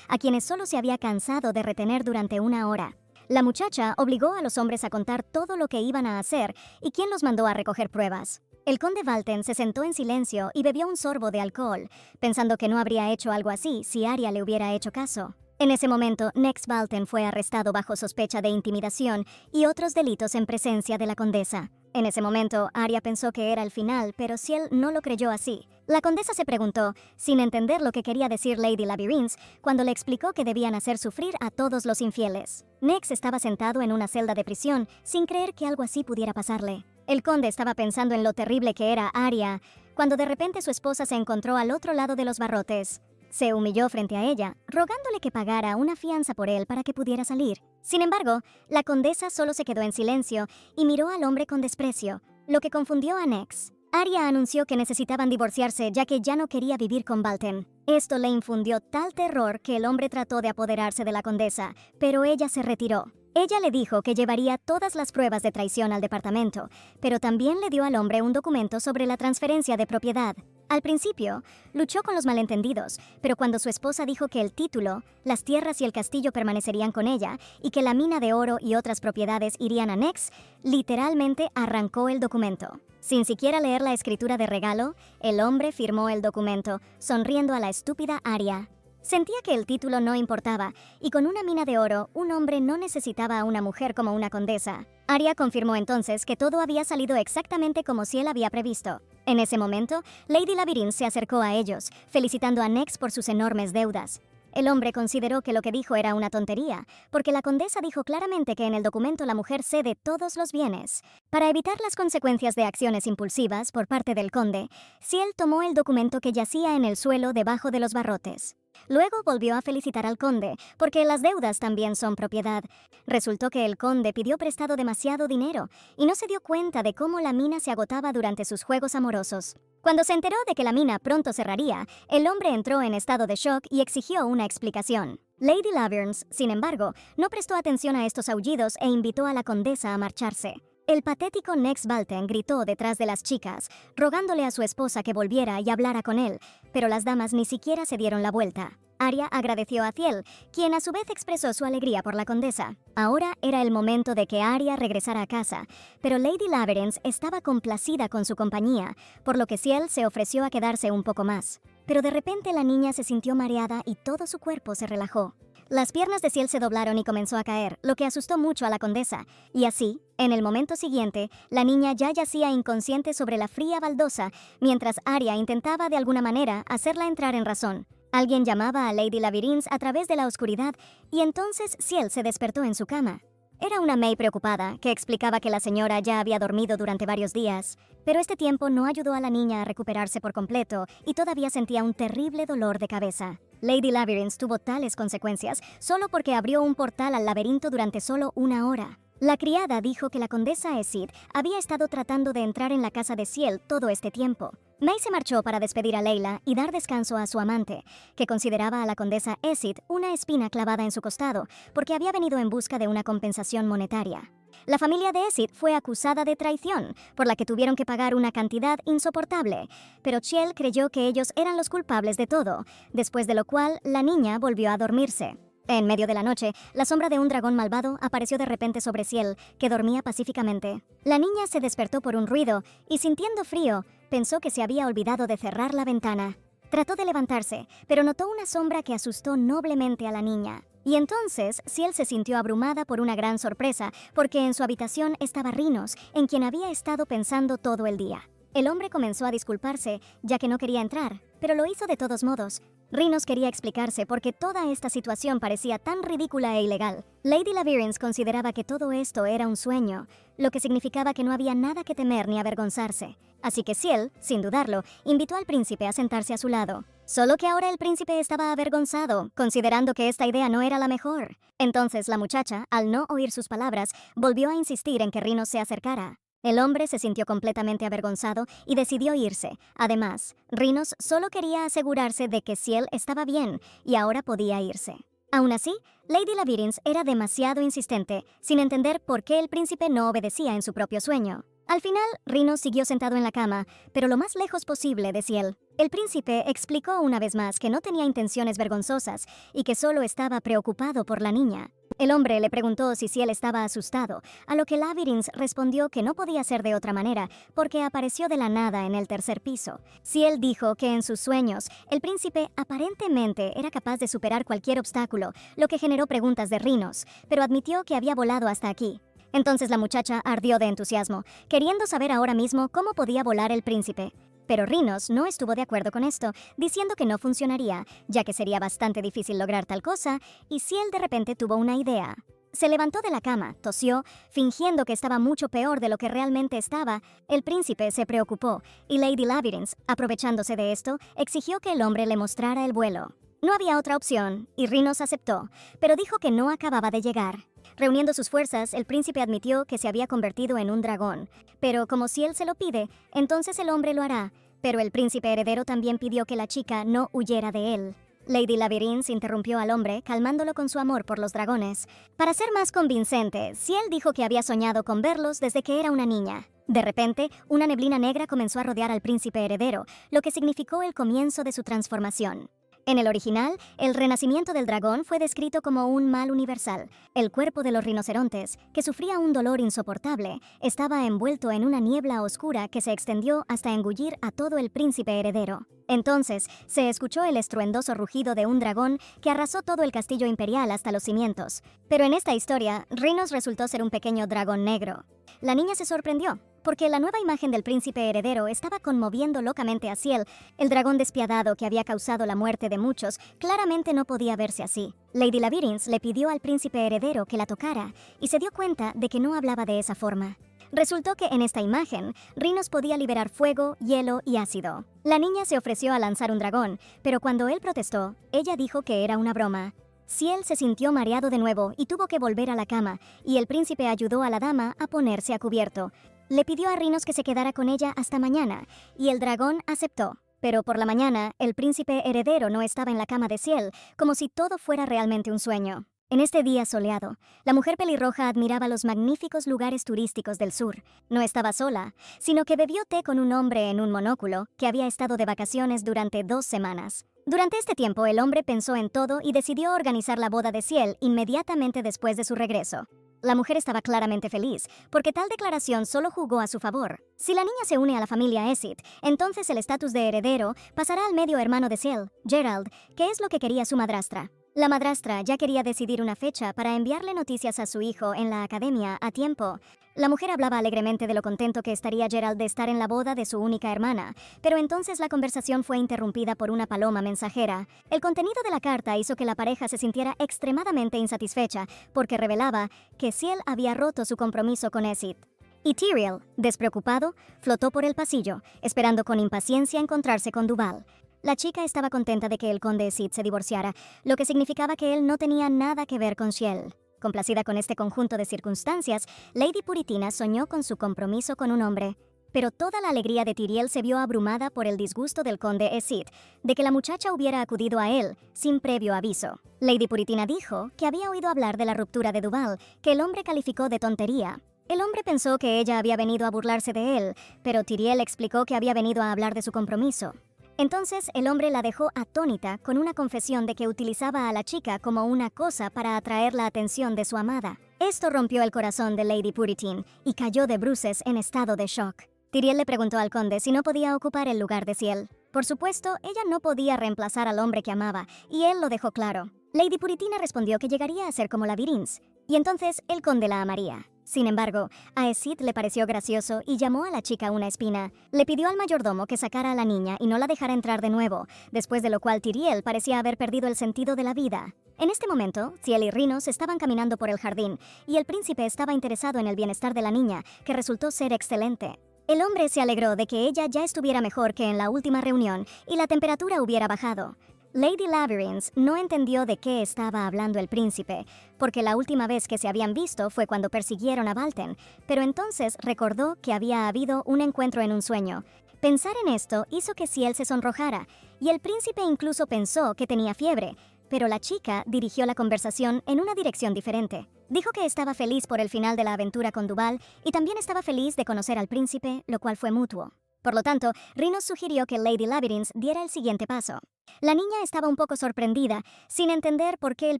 a quienes solo se había cansado de retener durante 1 hora. La muchacha obligó a los hombres a contar todo lo que iban a hacer y quién los mandó a recoger pruebas. El conde Bolton se sentó en silencio y bebió un sorbo de alcohol, pensando que no habría hecho algo así si Arya le hubiera hecho caso. En ese momento, Nex Bolton fue arrestado bajo sospecha de intimidación y otros delitos en presencia de la condesa. En ese momento, Arya pensó que era el final, pero Ciel no lo creyó así. La condesa se preguntó, sin entender lo que quería decir Lady Labyrinth, cuando le explicó que debían hacer sufrir a todos los infieles. Nex estaba sentado en una celda de prisión, sin creer que algo así pudiera pasarle. El conde estaba pensando en lo terrible que era Arya, cuando de repente su esposa se encontró al otro lado de los barrotes. Se humilló frente a ella, rogándole que pagara una fianza por él para que pudiera salir. Sin embargo, la condesa solo se quedó en silencio y miró al hombre con desprecio, lo que confundió a Nex. Arya anunció que necesitaban divorciarse ya que ya no quería vivir con Bolton. Esto le infundió tal terror que el hombre trató de apoderarse de la condesa, pero ella se retiró. Ella le dijo que llevaría todas las pruebas de traición al departamento, pero también le dio al hombre un documento sobre la transferencia de propiedad. Al principio, luchó con los malentendidos, pero cuando su esposa dijo que el título, las tierras y el castillo permanecerían con ella y que la mina de oro y otras propiedades irían a Nex, literalmente arrancó el documento. Sin siquiera leer la escritura de regalo, el hombre firmó el documento, sonriendo a la estúpida Arya. Sentía que el título no importaba, y con una mina de oro, un hombre no necesitaba a una mujer como una condesa. Arya confirmó entonces que todo había salido exactamente como si él había previsto. En ese momento, Lady Labyrinth se acercó a ellos, felicitando a Nex por sus enormes deudas. El hombre consideró que lo que dijo era una tontería, porque la condesa dijo claramente que en el documento la mujer cede todos los bienes. Para evitar las consecuencias de acciones impulsivas por parte del conde, Ciel tomó el documento que yacía en el suelo debajo de los barrotes. Luego volvió a felicitar al conde, porque las deudas también son propiedad. Resultó que el conde pidió prestado demasiado dinero y no se dio cuenta de cómo la mina se agotaba durante sus juegos amorosos. Cuando se enteró de que la mina pronto cerraría, el hombre entró en estado de shock y exigió una explicación. Lady Labyrinth, sin embargo, no prestó atención a estos aullidos e invitó a la condesa a marcharse. El patético Nex Balten gritó detrás de las chicas, rogándole a su esposa que volviera y hablara con él, pero las damas ni siquiera se dieron la vuelta. Arya agradeció a Ciel, quien a su vez expresó su alegría por la condesa. Ahora era el momento de que Arya regresara a casa, pero Lady Labyrinth estaba complacida con su compañía, por lo que Ciel se ofreció a quedarse un poco más. Pero de repente la niña se sintió mareada y todo su cuerpo se relajó. Las piernas de Ciel se doblaron y comenzó a caer, lo que asustó mucho a la condesa, y así, en el momento siguiente, la niña ya yacía inconsciente sobre la fría baldosa, mientras Arya intentaba de alguna manera hacerla entrar en razón. Alguien llamaba a Lady Labyrinth a través de la oscuridad, y entonces Ciel se despertó en su cama. Era una May preocupada, que explicaba que la señora ya había dormido durante varios días, pero este tiempo no ayudó a la niña a recuperarse por completo y todavía sentía un terrible dolor de cabeza. Lady Labyrinth tuvo tales consecuencias solo porque abrió un portal al laberinto durante solo una hora. La criada dijo que la condesa Esid había estado tratando de entrar en la casa de Ciel todo este tiempo. May se marchó para despedir a Layla y dar descanso a su amante, que consideraba a la condesa Esid una espina clavada en su costado, porque había venido en busca de una compensación monetaria. La familia de Esid fue acusada de traición, por la que tuvieron que pagar una cantidad insoportable, pero Ciel creyó que ellos eran los culpables de todo, después de lo cual la niña volvió a dormirse. En medio de la noche, la sombra de un dragón malvado apareció de repente sobre Ciel, que dormía pacíficamente. La niña se despertó por un ruido y, sintiendo frío, pensó que se había olvidado de cerrar la ventana. Trató de levantarse, pero notó una sombra que asustó noblemente a la niña. Y entonces, Ciel se sintió abrumada por una gran sorpresa, porque en su habitación estaba Rinos, en quien había estado pensando todo el día. El hombre comenzó a disculparse, ya que no quería entrar, pero lo hizo de todos modos. Rinos quería explicarse porque toda esta situación parecía tan ridícula e ilegal. Lady Labyrinth consideraba que todo esto era un sueño, lo que significaba que no había nada que temer ni avergonzarse. Así que Ciel, sin dudarlo, invitó al príncipe a sentarse a su lado. Solo que ahora el príncipe estaba avergonzado, considerando que esta idea no era la mejor. Entonces la muchacha, al no oír sus palabras, volvió a insistir en que Rinos se acercara. El hombre se sintió completamente avergonzado y decidió irse. Además, Rinos solo quería asegurarse de que Ciel estaba bien y ahora podía irse. Aún así, Lady Labyrinth era demasiado insistente, sin entender por qué el príncipe no obedecía en su propio sueño. Al final, Rinos siguió sentado en la cama, pero lo más lejos posible de Ciel. El príncipe explicó una vez más que no tenía intenciones vergonzosas y que solo estaba preocupado por la niña. El hombre le preguntó si Ciel estaba asustado, a lo que Labyrinth respondió que no podía ser de otra manera, porque apareció de la nada en el tercer piso. Ciel dijo que en sus sueños, el príncipe aparentemente era capaz de superar cualquier obstáculo, lo que generó preguntas de Rinos, pero admitió que había volado hasta aquí. Entonces la muchacha ardió de entusiasmo, queriendo saber ahora mismo cómo podía volar el príncipe. Pero Rinos no estuvo de acuerdo con esto, diciendo que no funcionaría, ya que sería bastante difícil lograr tal cosa, y Ciel de repente tuvo una idea. Se levantó de la cama, tosió, fingiendo que estaba mucho peor de lo que realmente estaba. El príncipe se preocupó, y Lady Labyrinth, aprovechándose de esto, exigió que el hombre le mostrara el vuelo. No había otra opción, y Rinos aceptó, pero dijo que no acababa de llegar. Reuniendo sus fuerzas, el príncipe admitió que se había convertido en un dragón. Pero como Ciel se lo pide, entonces el hombre lo hará. Pero el príncipe heredero también pidió que la chica no huyera de él. Lady Labyrinth interrumpió al hombre, calmándolo con su amor por los dragones. Para ser más convincente, Ciel dijo que había soñado con verlos desde que era una niña. De repente, una neblina negra comenzó a rodear al príncipe heredero, lo que significó el comienzo de su transformación. En el original, el renacimiento del dragón fue descrito como un mal universal. El cuerpo de los rinocerontes, que sufría un dolor insoportable, estaba envuelto en una niebla oscura que se extendió hasta engullir a todo el príncipe heredero. Entonces, se escuchó el estruendoso rugido de un dragón que arrasó todo el castillo imperial hasta los cimientos. Pero en esta historia, Rhinos resultó ser un pequeño dragón negro. La niña se sorprendió, porque la nueva imagen del príncipe heredero estaba conmoviendo locamente a Ciel. El dragón despiadado que había causado la muerte de muchos claramente no podía verse así. Lady Labyrinth le pidió al príncipe heredero que la tocara y se dio cuenta de que no hablaba de esa forma. Resultó que en esta imagen, Rhinos podía liberar fuego, hielo y ácido. La niña se ofreció a lanzar un dragón, pero cuando él protestó, ella dijo que era una broma. Ciel se sintió mareado de nuevo y tuvo que volver a la cama, y el príncipe ayudó a la dama a ponerse a cubierto. Le pidió a Rhinos que se quedara con ella hasta mañana, y el dragón aceptó. Pero por la mañana, el príncipe heredero no estaba en la cama de Ciel, como si todo fuera realmente un sueño. En este día soleado, la mujer pelirroja admiraba los magníficos lugares turísticos del sur. No estaba sola, sino que bebió té con un hombre en un monóculo que había estado de vacaciones durante 2 semanas. Durante este tiempo, el hombre pensó en todo y decidió organizar la boda de Ciel inmediatamente después de su regreso. La mujer estaba claramente feliz, porque tal declaración solo jugó a su favor. Si la niña se une a la familia Esit, entonces el estatus de heredero pasará al medio hermano de Ciel, Gerald, que es lo que quería su madrastra. La madrastra ya quería decidir una fecha para enviarle noticias a su hijo en la academia a tiempo. La mujer hablaba alegremente de lo contento que estaría Gerald de estar en la boda de su única hermana, pero entonces la conversación fue interrumpida por una paloma mensajera. El contenido de la carta hizo que la pareja se sintiera extremadamente insatisfecha, porque revelaba que Ciel había roto su compromiso con Esit. Y Tyriel, despreocupado, flotó por el pasillo, esperando con impaciencia encontrarse con Duval. La chica estaba contenta de que el conde Esit se divorciara, lo que significaba que él no tenía nada que ver con Ciel. Complacida con este conjunto de circunstancias, Lady Puritina soñó con su compromiso con un hombre. Pero toda la alegría de Tyriel se vio abrumada por el disgusto del conde Esit, de que la muchacha hubiera acudido a él sin previo aviso. Lady Puritina dijo que había oído hablar de la ruptura de Duval, que el hombre calificó de tontería. El hombre pensó que ella había venido a burlarse de él, pero Tyriel explicó que había venido a hablar de su compromiso. Entonces el hombre la dejó atónita con una confesión de que utilizaba a la chica como una cosa para atraer la atención de su amada. Esto rompió el corazón de Lady Puritin y cayó de bruces en estado de shock. Tyriel le preguntó al conde si no podía ocupar el lugar de Ciel. Por supuesto, ella no podía reemplazar al hombre que amaba, y él lo dejó claro. Lady Puritina respondió que llegaría a ser como Labyrinth, y entonces el conde la amaría. Sin embargo, a Esit le pareció gracioso y llamó a la chica una espina. Le pidió al mayordomo que sacara a la niña y no la dejara entrar de nuevo, después de lo cual Tyriel parecía haber perdido el sentido de la vida. En este momento, Ciel y Rhinos estaban caminando por el jardín, y el príncipe estaba interesado en el bienestar de la niña, que resultó ser excelente. El hombre se alegró de que ella ya estuviera mejor que en la última reunión y la temperatura hubiera bajado. Lady Labyrinth no entendió de qué estaba hablando el príncipe, porque la última vez que se habían visto fue cuando persiguieron a Valten, pero entonces recordó que había habido un encuentro en un sueño. Pensar en esto hizo que Ciel se sonrojara, y el príncipe incluso pensó que tenía fiebre, pero la chica dirigió la conversación en una dirección diferente. Dijo que estaba feliz por el final de la aventura con Duval y también estaba feliz de conocer al príncipe, lo cual fue mutuo. Por lo tanto, Rhinos sugirió que Lady Labyrinth diera el siguiente paso. La niña estaba un poco sorprendida, sin entender por qué el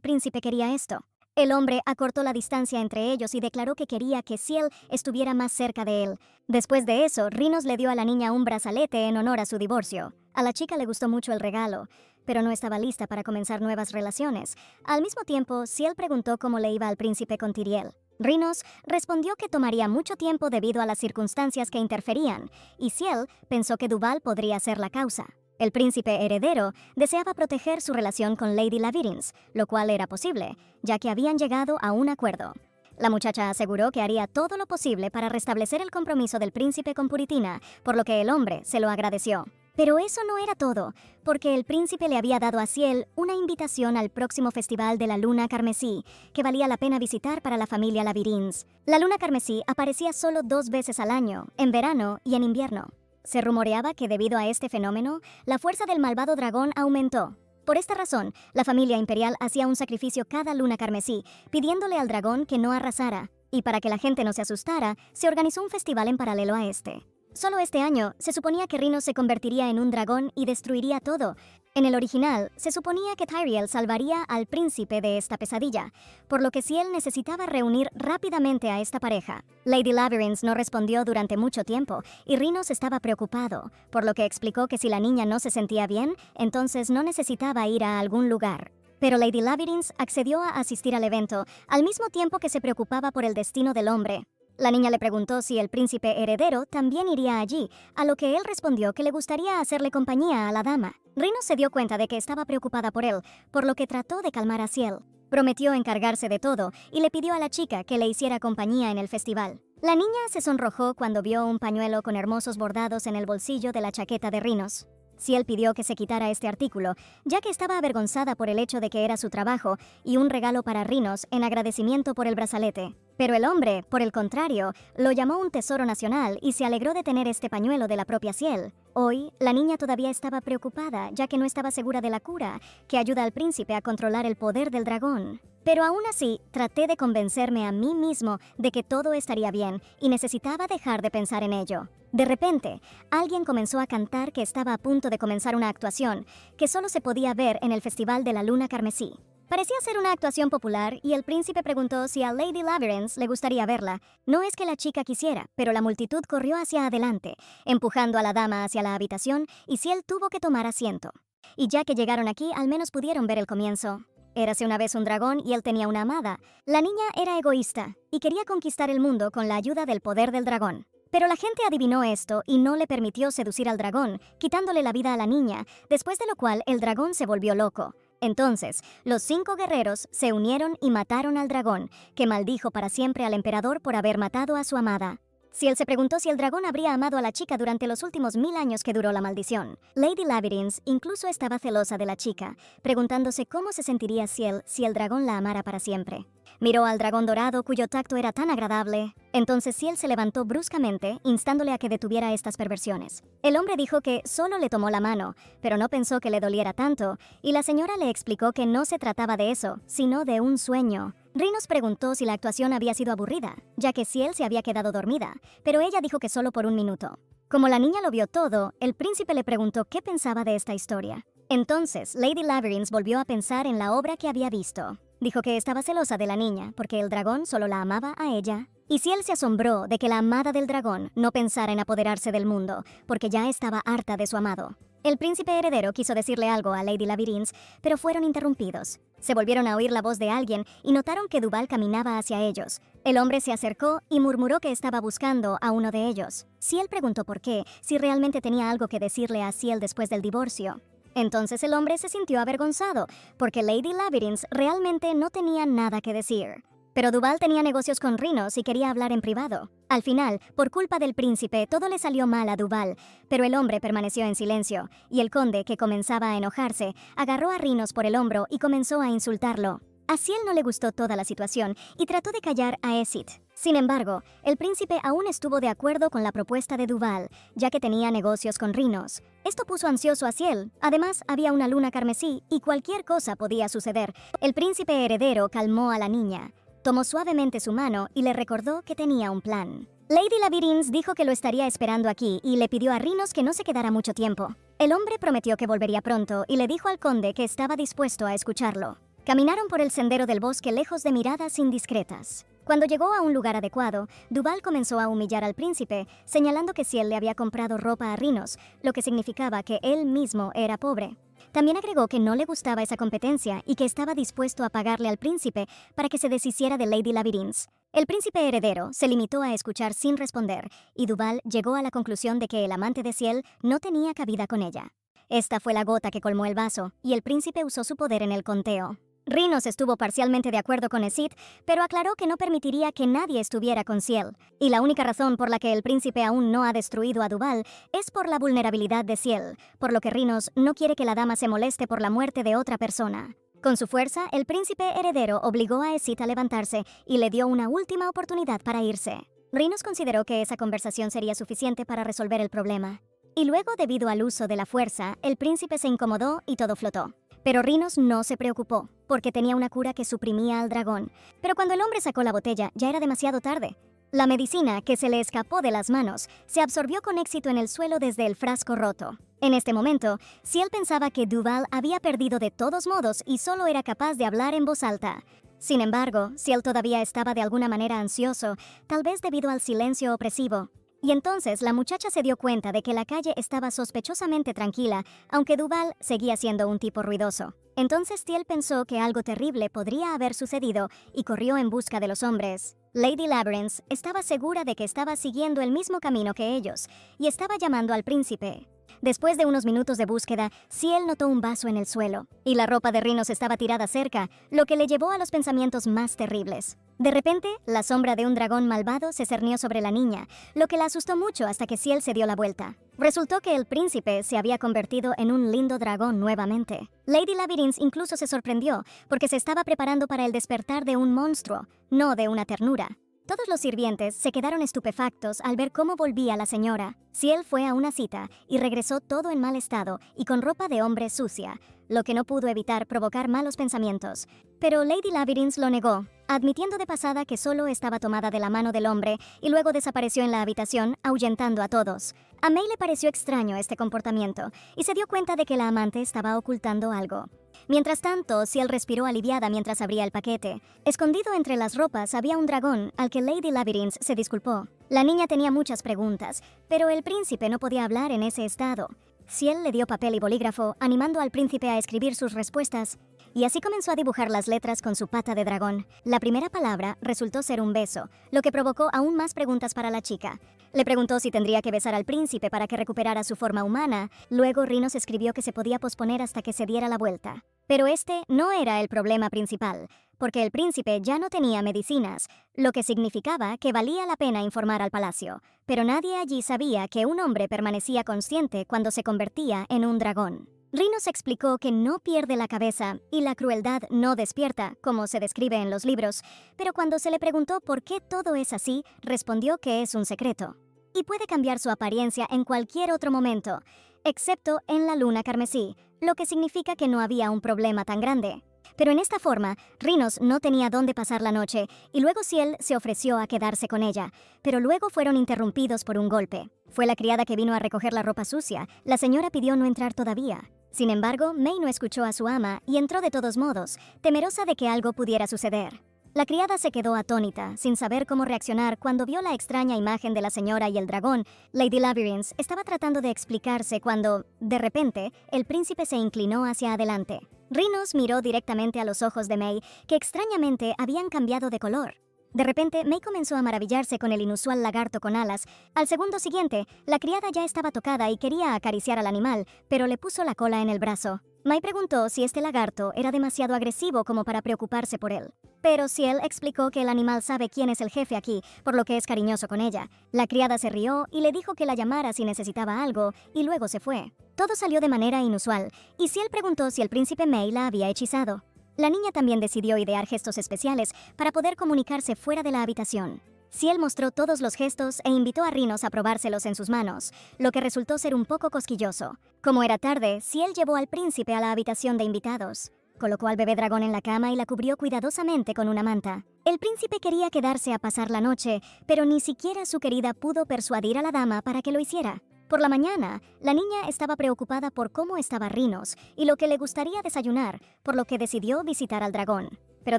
príncipe quería esto. El hombre acortó la distancia entre ellos y declaró que quería que Ciel estuviera más cerca de él. Después de eso, Rhinos le dio a la niña un brazalete en honor a su divorcio. A la chica le gustó mucho el regalo, pero no estaba lista para comenzar nuevas relaciones. Al mismo tiempo, Ciel preguntó cómo le iba al príncipe con Tyriel. Rhinos respondió que tomaría mucho tiempo debido a las circunstancias que interferían, y Ciel pensó que Duval podría ser la causa. El príncipe heredero deseaba proteger su relación con Lady Labyrinth, lo cual era posible, ya que habían llegado a un acuerdo. La muchacha aseguró que haría todo lo posible para restablecer el compromiso del príncipe con Puritina, por lo que el hombre se lo agradeció. Pero eso no era todo, porque el príncipe le había dado a Ciel una invitación al próximo festival de la Luna Carmesí, que valía la pena visitar para la familia Labyrinth. La Luna Carmesí aparecía solo 2 veces al año, en verano y en invierno. Se rumoreaba que debido a este fenómeno, la fuerza del malvado dragón aumentó. Por esta razón, la familia imperial hacía un sacrificio cada luna carmesí, pidiéndole al dragón que no arrasara. y para que la gente no se asustara, se organizó un festival en paralelo a este. Solo este año, se suponía que Rhinos se convertiría en un dragón y destruiría todo. En el original, se suponía que Tyrael salvaría al príncipe de esta pesadilla, por lo que Ciel necesitaba reunir rápidamente a esta pareja. Lady Labyrinth no respondió durante mucho tiempo, y Rhinos estaba preocupado, por lo que explicó que si la niña no se sentía bien, entonces no necesitaba ir a algún lugar. Pero Lady Labyrinth accedió a asistir al evento, al mismo tiempo que se preocupaba por el destino del hombre. La niña le preguntó si el príncipe heredero también iría allí, a lo que él respondió que le gustaría hacerle compañía a la dama. Rhinos se dio cuenta de que estaba preocupada por él, por lo que trató de calmar a Ciel. Prometió encargarse de todo y le pidió a la chica que le hiciera compañía en el festival. La niña se sonrojó cuando vio un pañuelo con hermosos bordados en el bolsillo de la chaqueta de Rhinos. Ciel pidió que se quitara este artículo, ya que estaba avergonzada por el hecho de que era su trabajo y un regalo para Rhinos en agradecimiento por el brazalete. Pero el hombre, por el contrario, lo llamó un tesoro nacional y se alegró de tener este pañuelo de la propia Ciel. Hoy, la niña todavía estaba preocupada, ya que no estaba segura de la cura, que ayuda al príncipe a controlar el poder del dragón. Pero aún así, traté de convencerme a mí mismo de que todo estaría bien y necesitaba dejar de pensar en ello. De repente, alguien comenzó a cantar que estaba a punto de comenzar una actuación, que solo se podía ver en el Festival de la Luna Carmesí. Parecía ser una actuación popular y el príncipe preguntó si a Lady Labyrinth le gustaría verla. No es que la chica quisiera, pero la multitud corrió hacia adelante, empujando a la dama hacia la habitación y Ciel tuvo que tomar asiento. Y ya que llegaron aquí, al menos pudieron ver el comienzo. Érase una vez un dragón y él tenía una amada. La niña era egoísta y quería conquistar el mundo con la ayuda del poder del dragón. Pero la gente adivinó esto y no le permitió seducir al dragón, quitándole la vida a la niña, después de lo cual el dragón se volvió loco. Entonces, los 5 guerreros se unieron y mataron al dragón, que maldijo para siempre al emperador por haber matado a su amada. Ciel se preguntó si el dragón habría amado a la chica durante los últimos 1000 años que duró la maldición. Lady Labyrinth incluso estaba celosa de la chica, preguntándose cómo se sentiría Ciel si el dragón la amara para siempre. Miró al dragón dorado cuyo tacto era tan agradable. Entonces Ciel se levantó bruscamente, instándole a que detuviera estas perversiones. El hombre dijo que solo le tomó la mano, pero no pensó que le doliera tanto, y la señora le explicó que no se trataba de eso, sino de un sueño. Rhinos preguntó si la actuación había sido aburrida, ya que Ciel se había quedado dormida, pero ella dijo que solo por un minuto. Como la niña lo vio todo, el príncipe le preguntó qué pensaba de esta historia. Entonces, Lady Labyrinth volvió a pensar en la obra que había visto. Dijo que estaba celosa de la niña porque el dragón solo la amaba a ella. Y Ciel se asombró de que la amada del dragón no pensara en apoderarse del mundo, porque ya estaba harta de su amado. El príncipe heredero quiso decirle algo a Lady Labyrinth, pero fueron interrumpidos. Se volvieron a oír la voz de alguien y notaron que Duval caminaba hacia ellos. El hombre se acercó y murmuró que estaba buscando a uno de ellos. Ciel preguntó por qué, si realmente tenía algo que decirle a Ciel después del divorcio. Entonces el hombre se sintió avergonzado, porque Lady Labyrinth realmente no tenía nada que decir. Pero Duval tenía negocios con Rhinos y quería hablar en privado. Al final, por culpa del príncipe, todo le salió mal a Duval, pero el hombre permaneció en silencio, y el conde, que comenzaba a enojarse, agarró a Rhinos por el hombro y comenzó a insultarlo. A Ciel no le gustó toda la situación y trató de callar a Esit. Sin embargo, el príncipe aún estuvo de acuerdo con la propuesta de Duval, ya que tenía negocios con Rhinos. Esto puso ansioso a Ciel. Además, había una luna carmesí y cualquier cosa podía suceder. El príncipe heredero calmó a la niña. Tomó suavemente su mano y le recordó que tenía un plan. Lady Labyrinth dijo que lo estaría esperando aquí y le pidió a Rhinos que no se quedara mucho tiempo. El hombre prometió que volvería pronto y le dijo al conde que estaba dispuesto a escucharlo. Caminaron por el sendero del bosque lejos de miradas indiscretas. Cuando llegó a un lugar adecuado, Duval comenzó a humillar al príncipe, señalando que Ciel le había comprado ropa a Rhinos, lo que significaba que él mismo era pobre. También agregó que no le gustaba esa competencia y que estaba dispuesto a pagarle al príncipe para que se deshiciera de Lady Labyrinth. El príncipe heredero se limitó a escuchar sin responder, y Duval llegó a la conclusión de que el amante de Ciel no tenía cabida con ella. Esta fue la gota que colmó el vaso, y el príncipe usó su poder en el conteo. Rhinos estuvo parcialmente de acuerdo con Esit, pero aclaró que no permitiría que nadie estuviera con Ciel. Y la única razón por la que el príncipe aún no ha destruido a Duval es por la vulnerabilidad de Ciel, por lo que Rhinos no quiere que la dama se moleste por la muerte de otra persona. Con su fuerza, el príncipe heredero obligó a Esit a levantarse y le dio una última oportunidad para irse. Rhinos consideró que esa conversación sería suficiente para resolver el problema. Y luego, debido al uso de la fuerza, el príncipe se incomodó y todo flotó. Pero Rhinos no se preocupó, porque tenía una cura que suprimía al dragón. Pero cuando el hombre sacó la botella, ya era demasiado tarde. La medicina, que se le escapó de las manos, se absorbió con éxito en el suelo desde el frasco roto. En este momento, Ciel pensaba que Duval había perdido de todos modos y solo era capaz de hablar en voz alta. Sin embargo, Ciel todavía estaba de alguna manera ansioso, tal vez debido al silencio opresivo. Y entonces la muchacha se dio cuenta de que la calle estaba sospechosamente tranquila, aunque Duval seguía siendo un tipo ruidoso. Entonces Ciel pensó que algo terrible podría haber sucedido y corrió en busca de los hombres. Lady Labyrinth estaba segura de que estaba siguiendo el mismo camino que ellos y estaba llamando al príncipe. Después de unos minutos de búsqueda, Ciel notó un vaso en el suelo, y la ropa de Rhinos estaba tirada cerca, lo que le llevó a los pensamientos más terribles. De repente, la sombra de un dragón malvado se cernió sobre la niña, lo que la asustó mucho hasta que Ciel se dio la vuelta. Resultó que el príncipe se había convertido en un lindo dragón nuevamente. Lady Labyrinth incluso se sorprendió, porque se estaba preparando para el despertar de un monstruo, no de una ternura. Todos los sirvientes se quedaron estupefactos al ver cómo volvía la señora. Ciel fue a una cita y regresó todo en mal estado y con ropa de hombre sucia, lo que no pudo evitar provocar malos pensamientos. Pero Lady Labyrinth lo negó, admitiendo de pasada que solo estaba tomada de la mano del hombre y luego desapareció en la habitación, ahuyentando a todos. A May le pareció extraño este comportamiento y se dio cuenta de que la amante estaba ocultando algo. Mientras tanto, Ciel respiró aliviada mientras abría el paquete. Escondido entre las ropas había un dragón al que Lady Labyrinth se disculpó. La niña tenía muchas preguntas, pero el príncipe no podía hablar en ese estado. Ciel le dio papel y bolígrafo, animando al príncipe a escribir sus respuestas. Y así comenzó a dibujar las letras con su pata de dragón. La primera palabra resultó ser un beso, lo que provocó aún más preguntas para la chica. Le preguntó si tendría que besar al príncipe para que recuperara su forma humana. Luego Rhinos escribió que se podía posponer hasta que se diera la vuelta. Pero este no era el problema principal, porque el príncipe ya no tenía medicinas, lo que significaba que valía la pena informar al palacio. Pero nadie allí sabía que un hombre permanecía consciente cuando se convertía en un dragón. Rhinos explicó que no pierde la cabeza y la crueldad no despierta, como se describe en los libros, pero cuando se le preguntó por qué todo es así, respondió que es un secreto. Y puede cambiar su apariencia en cualquier otro momento, excepto en la luna carmesí, lo que significa que no había un problema tan grande. Pero en esta forma, Rhinos no tenía dónde pasar la noche y luego Ciel se ofreció a quedarse con ella, pero luego fueron interrumpidos por un golpe. Fue la criada que vino a recoger la ropa sucia. La señora pidió no entrar todavía. Sin embargo, May no escuchó a su ama y entró de todos modos, temerosa de que algo pudiera suceder. La criada se quedó atónita, sin saber cómo reaccionar cuando vio la extraña imagen de la señora y el dragón. Lady Labyrinth estaba tratando de explicarse cuando, de repente, el príncipe se inclinó hacia adelante. Rhinos miró directamente a los ojos de May, que extrañamente habían cambiado de color. De repente, May comenzó a maravillarse con el inusual lagarto con alas. Al segundo siguiente, la criada ya estaba tocada y quería acariciar al animal, pero le puso la cola en el brazo. May preguntó si este lagarto era demasiado agresivo como para preocuparse por él. Pero Ciel explicó que el animal sabe quién es el jefe aquí, por lo que es cariñoso con ella. La criada se rió y le dijo que la llamara si necesitaba algo, y luego se fue. Todo salió de manera inusual, y Ciel preguntó si el príncipe May la había hechizado. La niña también decidió idear gestos especiales para poder comunicarse fuera de la habitación. Ciel mostró todos los gestos e invitó a Rhinos a probárselos en sus manos, lo que resultó ser un poco cosquilloso. Como era tarde, Ciel llevó al príncipe a la habitación de invitados. Colocó al bebé dragón en la cama y la cubrió cuidadosamente con una manta. El príncipe quería quedarse a pasar la noche, pero ni siquiera su querida pudo persuadir a la dama para que lo hiciera. Por la mañana, la niña estaba preocupada por cómo estaba Rhinos y lo que le gustaría desayunar, por lo que decidió visitar al dragón. Pero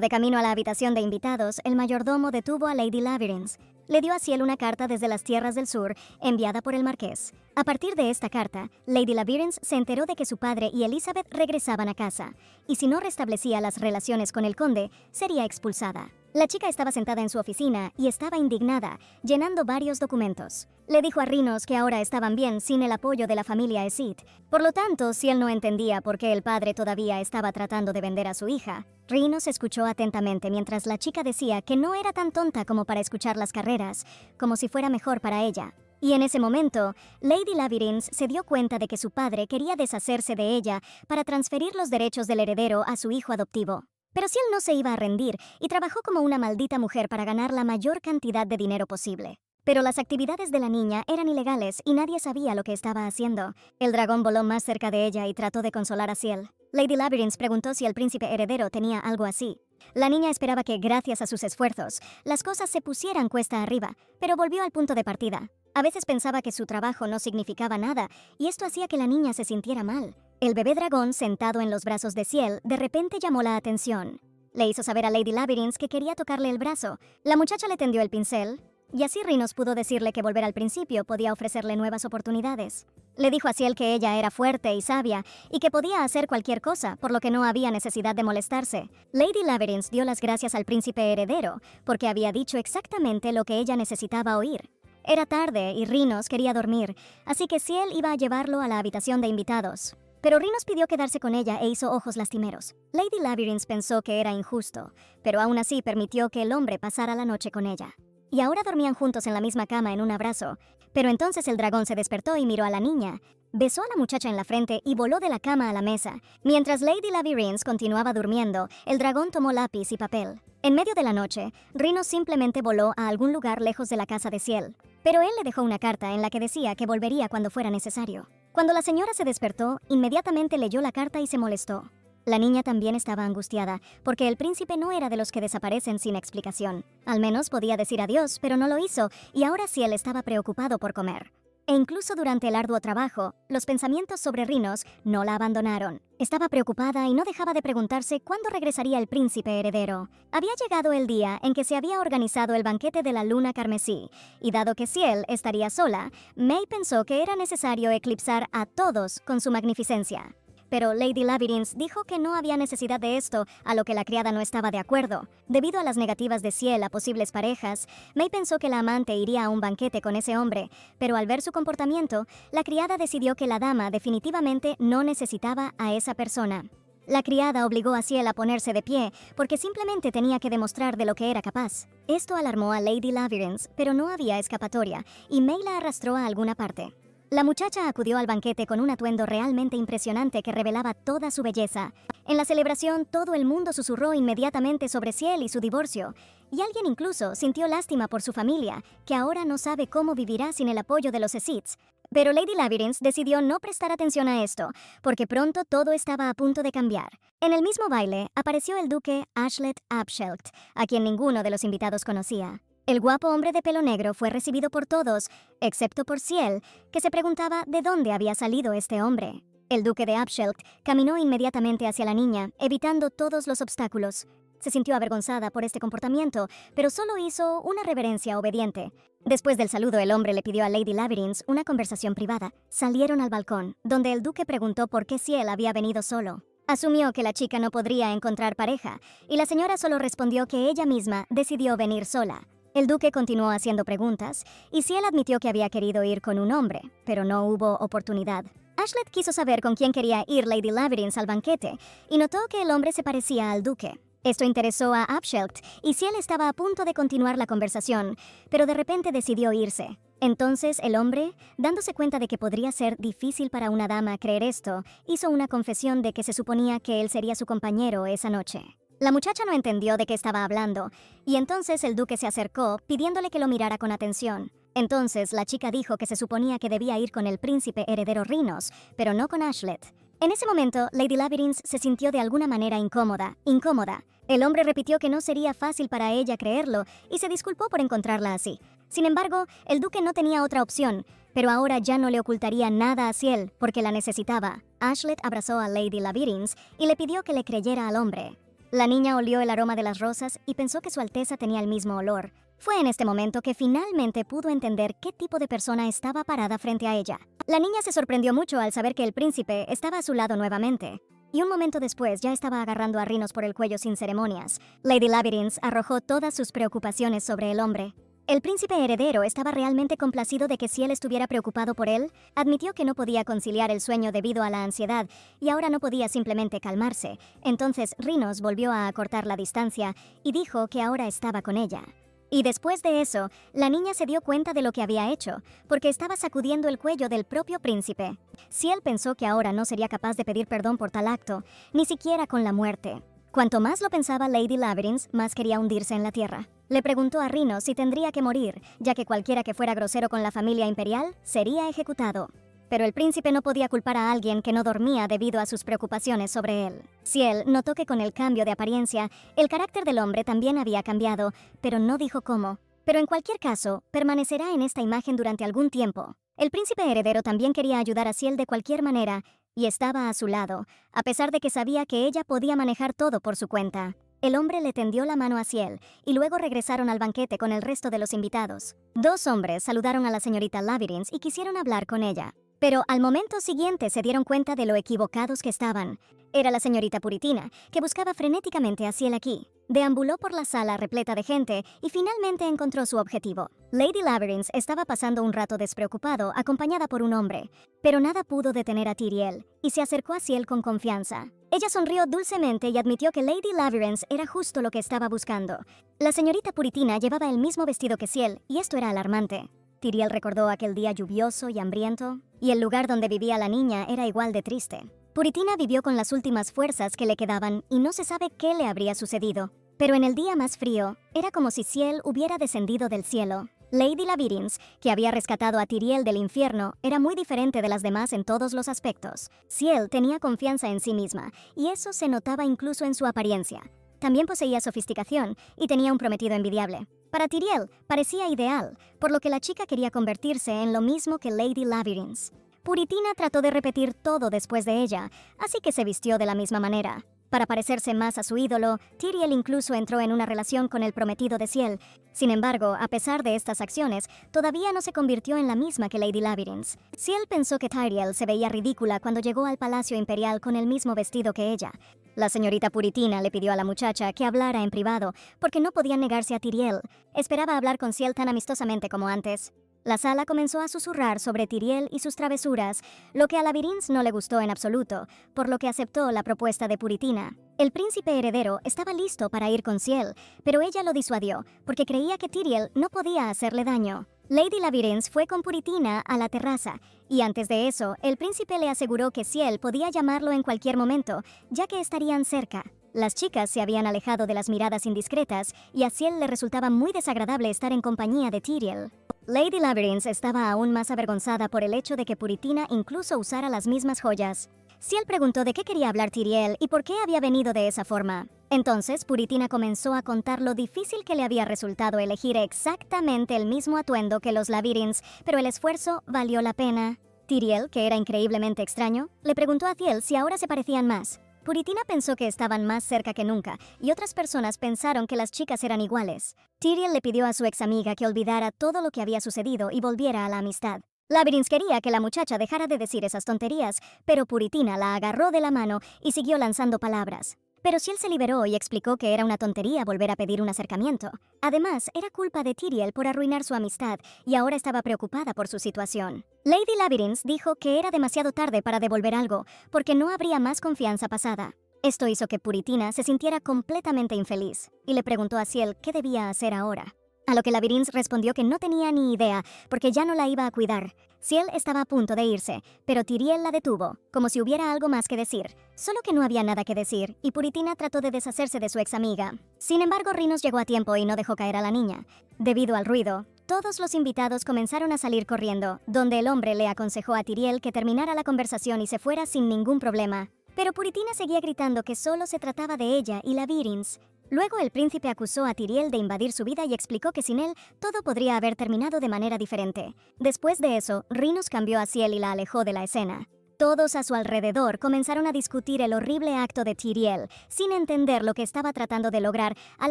de camino a la habitación de invitados, el mayordomo detuvo a Lady Labyrinth. Le dio a Ciel una carta desde las tierras del sur, enviada por el marqués. A partir de esta carta, Lady Labyrinth se enteró de que su padre y Elizabeth regresaban a casa, y si no restablecía las relaciones con el conde, sería expulsada. La chica estaba sentada en su oficina y estaba indignada, llenando varios documentos. Le dijo a Rhinos que ahora estaban bien sin el apoyo de la familia Esid. Por lo tanto, si él no entendía por qué el padre todavía estaba tratando de vender a su hija, Rhinos escuchó atentamente mientras la chica decía que no era tan tonta como para escuchar las carreras, como si fuera mejor para ella. Y en ese momento, Lady Labyrinth se dio cuenta de que su padre quería deshacerse de ella para transferir los derechos del heredero a su hijo adoptivo. Pero Ciel no se iba a rendir y trabajó como una maldita mujer para ganar la mayor cantidad de dinero posible. Pero las actividades de la niña eran ilegales y nadie sabía lo que estaba haciendo. El dragón voló más cerca de ella y trató de consolar a Ciel. Lady Labyrinth preguntó si el príncipe heredero tenía algo así. La niña esperaba que, gracias a sus esfuerzos, las cosas se pusieran cuesta arriba, pero volvió al punto de partida. A veces pensaba que su trabajo no significaba nada, y esto hacía que la niña se sintiera mal. El bebé dragón, sentado en los brazos de Ciel, de repente llamó la atención. Le hizo saber a Lady Labyrinth que quería tocarle el brazo. La muchacha le tendió el pincel, y así Rhinos pudo decirle que volver al principio podía ofrecerle nuevas oportunidades. Le dijo a Ciel que ella era fuerte y sabia, y que podía hacer cualquier cosa, por lo que no había necesidad de molestarse. Lady Labyrinth dio las gracias al príncipe heredero, porque había dicho exactamente lo que ella necesitaba oír. Era tarde y Rhinos quería dormir, así que Ciel iba a llevarlo a la habitación de invitados. Pero Rhinos pidió quedarse con ella e hizo ojos lastimeros. Lady Labyrinth pensó que era injusto, pero aún así permitió que el hombre pasara la noche con ella. Y ahora dormían juntos en la misma cama en un abrazo. Pero entonces el dragón se despertó y miró a la niña. Besó a la muchacha en la frente y voló de la cama a la mesa. Mientras Lady Labyrinth continuaba durmiendo, el dragón tomó lápiz y papel. En medio de la noche, Rhinos simplemente voló a algún lugar lejos de la casa de Ciel. Pero él le dejó una carta en la que decía que volvería cuando fuera necesario. Cuando la señora se despertó, inmediatamente leyó la carta y se molestó. La niña también estaba angustiada, porque el príncipe no era de los que desaparecen sin explicación. Al menos podía decir adiós, pero no lo hizo, y ahora Ciel estaba preocupado por comer. E incluso durante el arduo trabajo, los pensamientos sobre Rhinos no la abandonaron. Estaba preocupada y no dejaba de preguntarse cuándo regresaría el príncipe heredero. Había llegado el día en que se había organizado el banquete de la luna carmesí, y dado que Ciel estaría sola, May pensó que era necesario eclipsar a todos con su magnificencia. Pero Lady Labyrinth dijo que no había necesidad de esto, a lo que la criada no estaba de acuerdo. Debido a las negativas de Ciel a posibles parejas, May pensó que la amante iría a un banquete con ese hombre, pero al ver su comportamiento, la criada decidió que la dama definitivamente no necesitaba a esa persona. La criada obligó a Ciel a ponerse de pie, porque simplemente tenía que demostrar de lo que era capaz. Esto alarmó a Lady Labyrinth, pero no había escapatoria, y May la arrastró a alguna parte. La muchacha acudió al banquete con un atuendo realmente impresionante que revelaba toda su belleza. En la celebración, todo el mundo susurró inmediatamente sobre Ciel y su divorcio, y alguien incluso sintió lástima por su familia, que ahora no sabe cómo vivirá sin el apoyo de los Esseats. Pero Lady Labyrinth decidió no prestar atención a esto, porque pronto todo estaba a punto de cambiar. En el mismo baile, apareció el duque Ashlet Abshelkt, a quien ninguno de los invitados conocía. El guapo hombre de pelo negro fue recibido por todos, excepto por Ciel, que se preguntaba de dónde había salido este hombre. El duque de Abshelkt caminó inmediatamente hacia la niña, evitando todos los obstáculos. Se sintió avergonzada por este comportamiento, pero solo hizo una reverencia obediente. Después del saludo, el hombre le pidió a Lady Labyrinth una conversación privada. Salieron al balcón, donde el duque preguntó por qué Ciel había venido solo. Asumió que la chica no podría encontrar pareja, y la señora solo respondió que ella misma decidió venir sola. El duque continuó haciendo preguntas, y Ciel admitió que había querido ir con un hombre, pero no hubo oportunidad. Ashlet quiso saber con quién quería ir Lady Labyrinth al banquete, y notó que el hombre se parecía al duque. Esto interesó a Abshelkt, y Ciel estaba a punto de continuar la conversación, pero de repente decidió irse. Entonces el hombre, dándose cuenta de que podría ser difícil para una dama creer esto, hizo una confesión de que se suponía que él sería su compañero esa noche. La muchacha no entendió de qué estaba hablando, y entonces el duque se acercó pidiéndole que lo mirara con atención. Entonces la chica dijo que se suponía que debía ir con el príncipe heredero Rhinos, pero no con Ashlet. En ese momento, Lady Labyrinth se sintió de alguna manera incómoda. El hombre repitió que no sería fácil para ella creerlo y se disculpó por encontrarla así. Sin embargo, el duque no tenía otra opción, pero ahora ya no le ocultaría nada a Ciel porque la necesitaba. Ashlet abrazó a Lady Labyrinth y le pidió que le creyera al hombre. La niña olió el aroma de las rosas y pensó que su Alteza tenía el mismo olor. Fue en este momento que finalmente pudo entender qué tipo de persona estaba parada frente a ella. La niña se sorprendió mucho al saber que el príncipe estaba a su lado nuevamente. Y un momento después ya estaba agarrando a Rhinos por el cuello sin ceremonias. Lady Labyrinth arrojó todas sus preocupaciones sobre el hombre. El príncipe heredero estaba realmente complacido de que Ciel estuviera preocupado por él. Admitió que no podía conciliar el sueño debido a la ansiedad y ahora no podía simplemente calmarse. Entonces Rhinos volvió a acortar la distancia y dijo que ahora estaba con ella. Y después de eso, la niña se dio cuenta de lo que había hecho, porque estaba sacudiendo el cuello del propio príncipe. Ciel pensó que ahora no sería capaz de pedir perdón por tal acto, ni siquiera con la muerte. Cuanto más lo pensaba Lady Labyrinth, más quería hundirse en la tierra. Le preguntó a Rhinos si tendría que morir, ya que cualquiera que fuera grosero con la familia imperial sería ejecutado. pero el príncipe no podía culpar a alguien que no dormía debido a sus preocupaciones sobre él. Ciel notó que con el cambio de apariencia, el carácter del hombre también había cambiado, pero no dijo cómo. Pero en cualquier caso, permanecerá en esta imagen durante algún tiempo. El príncipe heredero también quería ayudar a Ciel de cualquier manera, y estaba a su lado, a pesar de que sabía que ella podía manejar todo por su cuenta. El hombre le tendió la mano a Ciel, y luego regresaron al banquete con el resto de los invitados. Dos hombres saludaron a la señorita Labyrinth y quisieron hablar con ella. Pero al momento siguiente se dieron cuenta de lo equivocados que estaban. Era la señorita Puritina, que buscaba frenéticamente a Ciel aquí. Deambuló por la sala repleta de gente y finalmente encontró su objetivo. Lady Labyrinth estaba pasando un rato despreocupado, acompañada por un hombre, pero nada pudo detener a Tyriel, y se acercó a Ciel con confianza. Ella sonrió dulcemente y admitió que Lady Labyrinth era justo lo que estaba buscando. La señorita Puritina llevaba el mismo vestido que Ciel, y esto era alarmante. Tyriel recordó aquel día lluvioso y hambriento, y el lugar donde vivía la niña era igual de triste. Puritina vivió con las últimas fuerzas que le quedaban y no se sabe qué le habría sucedido. Pero en el día más frío, era como si Ciel hubiera descendido del cielo. Lady Labyrinth, que había rescatado a Tyriel del infierno, era muy diferente de las demás en todos los aspectos. Ciel tenía confianza en sí misma, y eso se notaba incluso en su apariencia. También poseía sofisticación y tenía un prometido envidiable. Para Tyriel, parecía ideal, por lo que la chica quería convertirse en lo mismo que Lady Labyrinth. Puritina trató de repetir todo después de ella, así que se vistió de la misma manera. Para parecerse más a su ídolo, Tyriel incluso entró en una relación con el prometido de Ciel. Sin embargo, a pesar de estas acciones, todavía no se convirtió en la misma que Lady Labyrinth. Ciel pensó que Tyriel se veía ridícula cuando llegó al Palacio Imperial con el mismo vestido que ella. La señorita Puritina le pidió a la muchacha que hablara en privado, porque no podía negarse a Tyriel. Esperaba hablar con Ciel tan amistosamente como antes. La sala comenzó a susurrar sobre Tyriel y sus travesuras, lo que a Labyrinth no le gustó en absoluto, por lo que aceptó la propuesta de Puritina. El príncipe heredero estaba listo para ir con Ciel, pero ella lo disuadió, porque creía que Tyriel no podía hacerle daño. Lady Labyrinth fue con Puritina a la terraza, y antes de eso, el príncipe le aseguró que Ciel podía llamarlo en cualquier momento, ya que estarían cerca. Las chicas se habían alejado de las miradas indiscretas, y a Ciel le resultaba muy desagradable estar en compañía de Tyriel. Lady Labyrinth estaba aún más avergonzada por el hecho de que Puritina incluso usara las mismas joyas. Ciel preguntó de qué quería hablar Tyriel y por qué había venido de esa forma. Entonces, Puritina comenzó a contar lo difícil que le había resultado elegir exactamente el mismo atuendo que los Labyrinths, pero el esfuerzo valió la pena. Tyriel, que era increíblemente extraño, le preguntó a Ciel si ahora se parecían más. Puritina pensó que estaban más cerca que nunca, y otras personas pensaron que las chicas eran iguales. Tyriel le pidió a su ex amiga que olvidara todo lo que había sucedido y volviera a la amistad. Labyrinth quería que la muchacha dejara de decir esas tonterías, pero Puritina la agarró de la mano y siguió lanzando palabras. Pero Ciel se liberó y explicó que era una tontería volver a pedir un acercamiento. Además, era culpa de Tyriel por arruinar su amistad y ahora estaba preocupada por su situación. Lady Labyrinth dijo que era demasiado tarde para devolver algo, porque no habría más confianza pasada. Esto hizo que Puritina se sintiera completamente infeliz y le preguntó a Ciel qué debía hacer ahora. A lo que Labyrinth respondió que no tenía ni idea, porque ya no la iba a cuidar. Ciel estaba a punto de irse, pero Tyriel la detuvo, como si hubiera algo más que decir. Solo que no había nada que decir, y Puritina trató de deshacerse de su ex amiga. Sin embargo, Rhinos llegó a tiempo y no dejó caer a la niña. Debido al ruido, todos los invitados comenzaron a salir corriendo, donde el hombre le aconsejó a Tyriel que terminara la conversación y se fuera sin ningún problema. Pero Puritina seguía gritando que solo se trataba de ella y Labyrinth. Luego el príncipe acusó a Tyriel de invadir su vida y explicó que sin él todo podría haber terminado de manera diferente. Después de eso, Rhinos cambió a Ciel y la alejó de la escena. Todos a su alrededor comenzaron a discutir el horrible acto de Tyriel, sin entender lo que estaba tratando de lograr al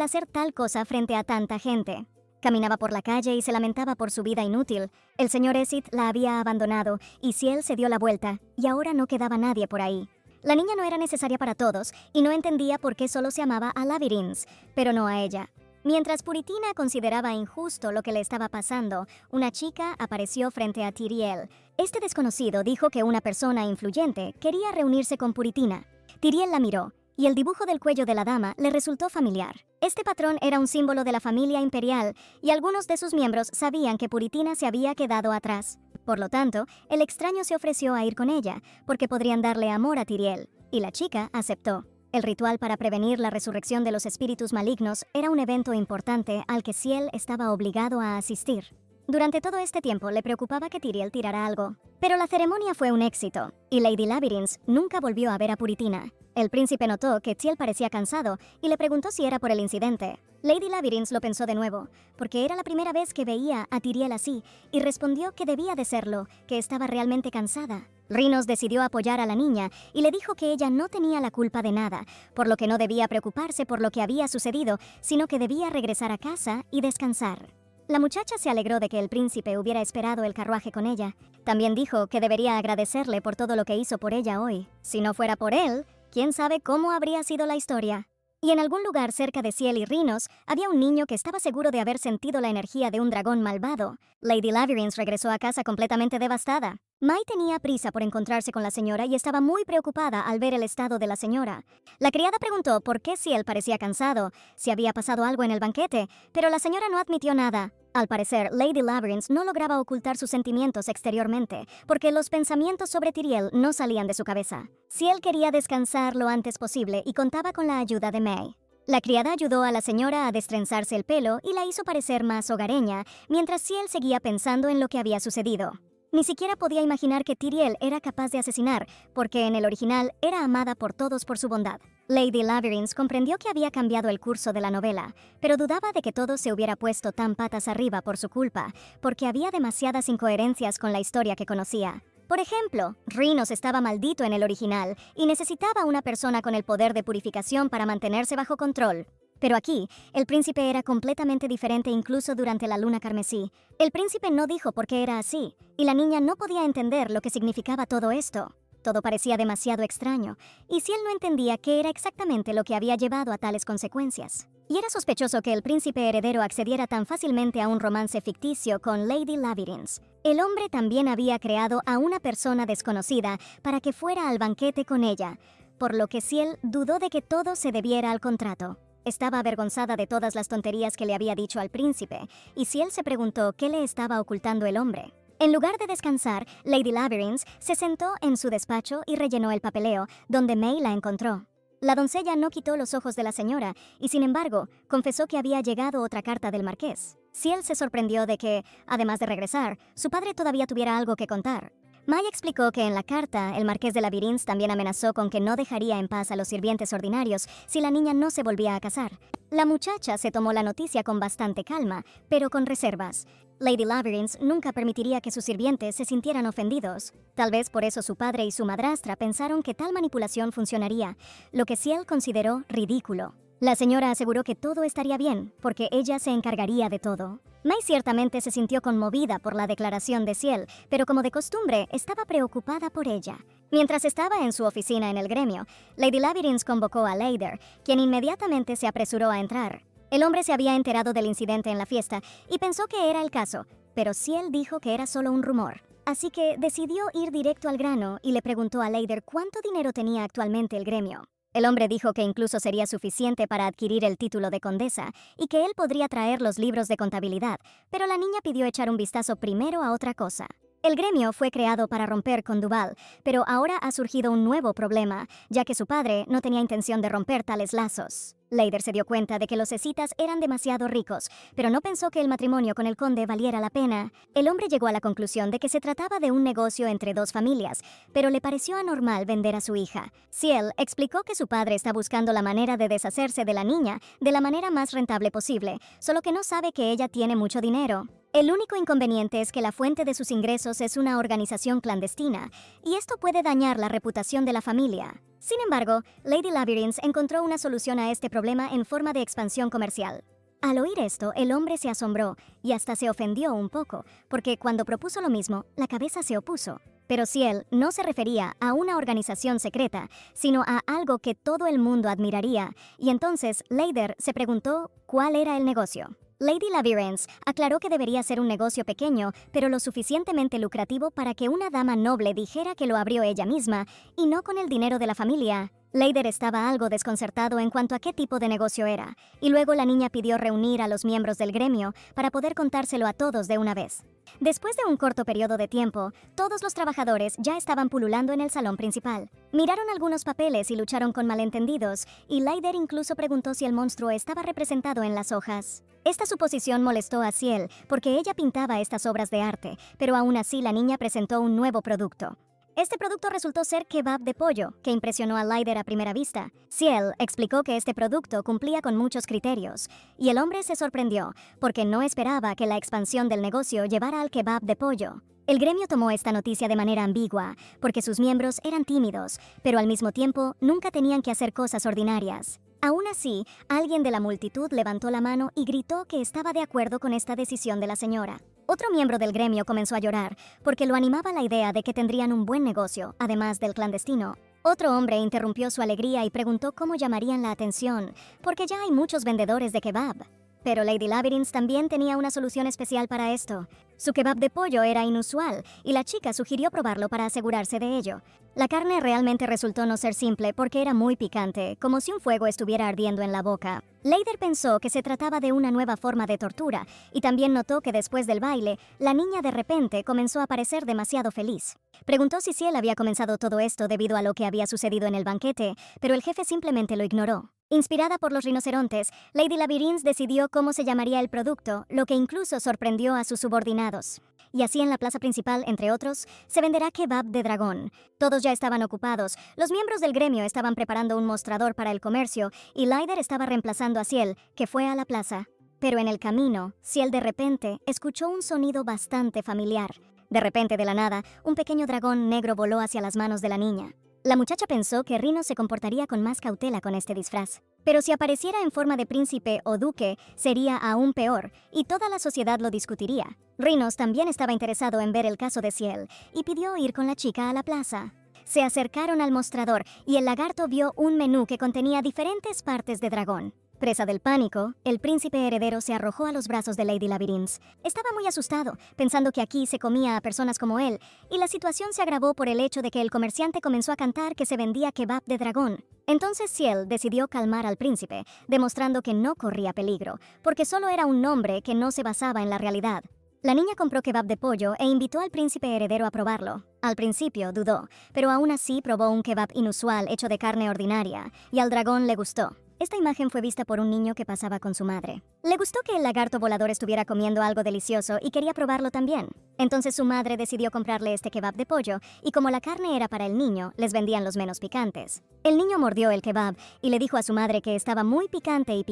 hacer tal cosa frente a tanta gente. Caminaba por la calle y se lamentaba por su vida inútil. El señor Esit la había abandonado y Ciel se dio la vuelta, y ahora no quedaba nadie por ahí. La niña no era necesaria para todos y no entendía por qué solo se amaba a Labyrinth, pero no a ella. Mientras Puritina consideraba injusto lo que le estaba pasando, una chica apareció frente a Tyriel. Este desconocido dijo que una persona influyente quería reunirse con Puritina. Tyriel la miró, y el dibujo del cuello de la dama le resultó familiar. Este patrón era un símbolo de la familia imperial, y algunos de sus miembros sabían que Puritina se había quedado atrás. Por lo tanto, el extraño se ofreció a ir con ella, porque podrían darle amor a Tyriel, y la chica aceptó. El ritual para prevenir la resurrección de los espíritus malignos era un evento importante al que Ciel estaba obligado a asistir. Durante todo este tiempo le preocupaba que Tyriel tirara algo. Pero la ceremonia fue un éxito, y Lady Labyrinth nunca volvió a ver a Puritina. El príncipe notó que Tyriel parecía cansado y le preguntó si era por el incidente. Lady Labyrinth lo pensó de nuevo, porque era la primera vez que veía a Tyriel así, y respondió que debía de serlo, que estaba realmente cansada. Rhynos decidió apoyar a la niña y le dijo que ella no tenía la culpa de nada, por lo que no debía preocuparse por lo que había sucedido, sino que debía regresar a casa y descansar. La muchacha se alegró de que el príncipe hubiera esperado el carruaje con ella. También dijo que debería agradecerle por todo lo que hizo por ella hoy. Si no fuera por él, quién sabe cómo habría sido la historia. Y en algún lugar cerca de Ciel y Rhynos había un niño que estaba seguro de haber sentido la energía de un dragón malvado. Lady Labyrinth regresó a casa completamente devastada. Mai tenía prisa por encontrarse con la señora y estaba muy preocupada al ver el estado de la señora. La criada preguntó por qué Ciel parecía cansado, si había pasado algo en el banquete, pero la señora no admitió nada. Al parecer, Lady Labyrinth no lograba ocultar sus sentimientos exteriormente, porque los pensamientos sobre Tyriel no salían de su cabeza. Ciel quería descansar lo antes posible y contaba con la ayuda de May. La criada ayudó a la señora a destrenzarse el pelo y la hizo parecer más hogareña, mientras Ciel seguía pensando en lo que había sucedido. Ni siquiera podía imaginar que Tyriel era capaz de asesinar, porque en el original era amada por todos por su bondad. Lady Labyrinth comprendió que había cambiado el curso de la novela, pero dudaba de que todo se hubiera puesto tan patas arriba por su culpa, porque había demasiadas incoherencias con la historia que conocía. Por ejemplo, Rhynos estaba maldito en el original y necesitaba una persona con el poder de purificación para mantenerse bajo control. Pero aquí, el príncipe era completamente diferente incluso durante la luna carmesí. El príncipe no dijo por qué era así, y la niña no podía entender lo que significaba todo esto. Todo parecía demasiado extraño, y Ciel no entendía qué era exactamente lo que había llevado a tales consecuencias. Y era sospechoso que el príncipe heredero accediera tan fácilmente a un romance ficticio con Lady Labyrinth. El hombre también había creado a una persona desconocida para que fuera al banquete con ella, por lo que Ciel dudó de que todo se debiera al contrato. Estaba avergonzada de todas las tonterías que le había dicho al príncipe, y Ciel se preguntó qué le estaba ocultando el hombre. En lugar de descansar, Lady Labyrinth se sentó en su despacho y rellenó el papeleo, donde May la encontró. La doncella no quitó los ojos de la señora, y sin embargo, confesó que había llegado otra carta del marqués. Ciel se sorprendió de que, además de regresar, su padre todavía tuviera algo que contar. May explicó que en la carta, el marqués de Labyrinth también amenazó con que no dejaría en paz a los sirvientes ordinarios si la niña no se volvía a casar. La muchacha se tomó la noticia con bastante calma, pero con reservas. Lady Labyrinth nunca permitiría que sus sirvientes se sintieran ofendidos. Tal vez por eso su padre y su madrastra pensaron que tal manipulación funcionaría, lo que Ciel consideró ridículo. La señora aseguró que todo estaría bien, porque ella se encargaría de todo. May ciertamente se sintió conmovida por la declaración de Ciel, pero como de costumbre, estaba preocupada por ella. Mientras estaba en su oficina en el gremio, Lady Labyrinth convocó a Leider, quien inmediatamente se apresuró a entrar. El hombre se había enterado del incidente en la fiesta y pensó que era el caso, pero Ciel dijo que era solo un rumor. Así que decidió ir directo al grano y le preguntó a Leider cuánto dinero tenía actualmente el gremio. El hombre dijo que incluso sería suficiente para adquirir el título de condesa y que él podría traer los libros de contabilidad, pero la niña pidió echar un vistazo primero a otra cosa. El gremio fue creado para romper con Duval, pero ahora ha surgido un nuevo problema, ya que su padre no tenía intención de romper tales lazos. Leider se dio cuenta de que los escitas eran demasiado ricos, pero no pensó que el matrimonio con el conde valiera la pena. El hombre llegó a la conclusión de que se trataba de un negocio entre dos familias, pero le pareció anormal vender a su hija. Ciel explicó que su padre está buscando la manera de deshacerse de la niña de la manera más rentable posible, solo que no sabe que ella tiene mucho dinero. El único inconveniente es que la fuente de sus ingresos es una organización clandestina, y esto puede dañar la reputación de la familia. Sin embargo, Lady Labyrinth encontró una solución a este problema en forma de expansión comercial. Al oír esto, el hombre se asombró y hasta se ofendió un poco, porque cuando propuso lo mismo, la cabeza se opuso. Pero Ciel no se refería a una organización secreta, sino a algo que todo el mundo admiraría, y entonces Leider se preguntó cuál era el negocio. Lady Labyrinth aclaró que debería ser un negocio pequeño, pero lo suficientemente lucrativo para que una dama noble dijera que lo abrió ella misma, y no con el dinero de la familia. Leider estaba algo desconcertado en cuanto a qué tipo de negocio era, y luego la niña pidió reunir a los miembros del gremio para poder contárselo a todos de una vez. Después de un corto periodo de tiempo, todos los trabajadores ya estaban pululando en el salón principal. Miraron algunos papeles y lucharon con malentendidos, y Leider incluso preguntó si el monstruo estaba representado en las hojas. Esta suposición molestó a Ciel, porque ella pintaba estas obras de arte, pero aún así la niña presentó un nuevo producto. Este producto resultó ser kebab de pollo, que impresionó a Leider a primera vista. Ciel explicó que este producto cumplía con muchos criterios, y el hombre se sorprendió, porque no esperaba que la expansión del negocio llevara al kebab de pollo. El gremio tomó esta noticia de manera ambigua, porque sus miembros eran tímidos, pero al mismo tiempo nunca tenían que hacer cosas ordinarias. Aún así, alguien de la multitud levantó la mano y gritó que estaba de acuerdo con esta decisión de la señora. Otro miembro del gremio comenzó a llorar, porque lo animaba la idea de que tendrían un buen negocio, además del clandestino. Otro hombre interrumpió su alegría y preguntó cómo llamarían la atención, porque ya hay muchos vendedores de kebab. Pero Lady Labyrinth también tenía una solución especial para esto. Su kebab de pollo era inusual, y la chica sugirió probarlo para asegurarse de ello. La carne realmente resultó no ser simple porque era muy picante, como si un fuego estuviera ardiendo en la boca. Leider pensó que se trataba de una nueva forma de tortura, y también notó que después del baile, la niña de repente comenzó a parecer demasiado feliz. Preguntó si Ciel había comenzado todo esto debido a lo que había sucedido en el banquete, pero el jefe simplemente lo ignoró. Inspirada por los rinocerontes, Lady Labyrinth decidió cómo se llamaría el producto, lo que incluso sorprendió a sus subordinados. Y así en la plaza principal, entre otros, se venderá kebab de dragón. Todos ya estaban ocupados, los miembros del gremio estaban preparando un mostrador para el comercio y Leider estaba reemplazando a Ciel, que fue a la plaza. Pero en el camino, Ciel de repente escuchó un sonido bastante familiar. De repente, de la nada, un pequeño dragón negro voló hacia las manos de la niña. La muchacha pensó que Rhino se comportaría con más cautela con este disfraz. Pero si apareciera en forma de príncipe o duque, sería aún peor, y toda la sociedad lo discutiría. Rhinos también estaba interesado en ver el caso de Ciel, y pidió ir con la chica a la plaza. Se acercaron al mostrador, y el lagarto vio un menú que contenía diferentes partes de dragón. Presa del pánico, el príncipe heredero se arrojó a los brazos de Lady Labyrinth. Estaba muy asustado, pensando que aquí se comía a personas como él, y la situación se agravó por el hecho de que el comerciante comenzó a cantar que se vendía kebab de dragón. Entonces Ciel decidió calmar al príncipe, demostrando que no corría peligro, porque solo era un nombre que no se basaba en la realidad. La niña compró kebab de pollo e invitó al príncipe heredero a probarlo. Al principio dudó, pero aún así probó un kebab inusual hecho de carne ordinaria, y al dragón le gustó. Esta imagen fue vista por un niño que pasaba con su madre. Le gustó que el lagarto volador estuviera comiendo algo delicioso y quería probarlo también. Entonces su madre decidió comprarle este kebab de pollo, y como la carne era para el niño, les vendían los menos picantes. El niño mordió el kebab y le dijo a su madre que estaba muy picante,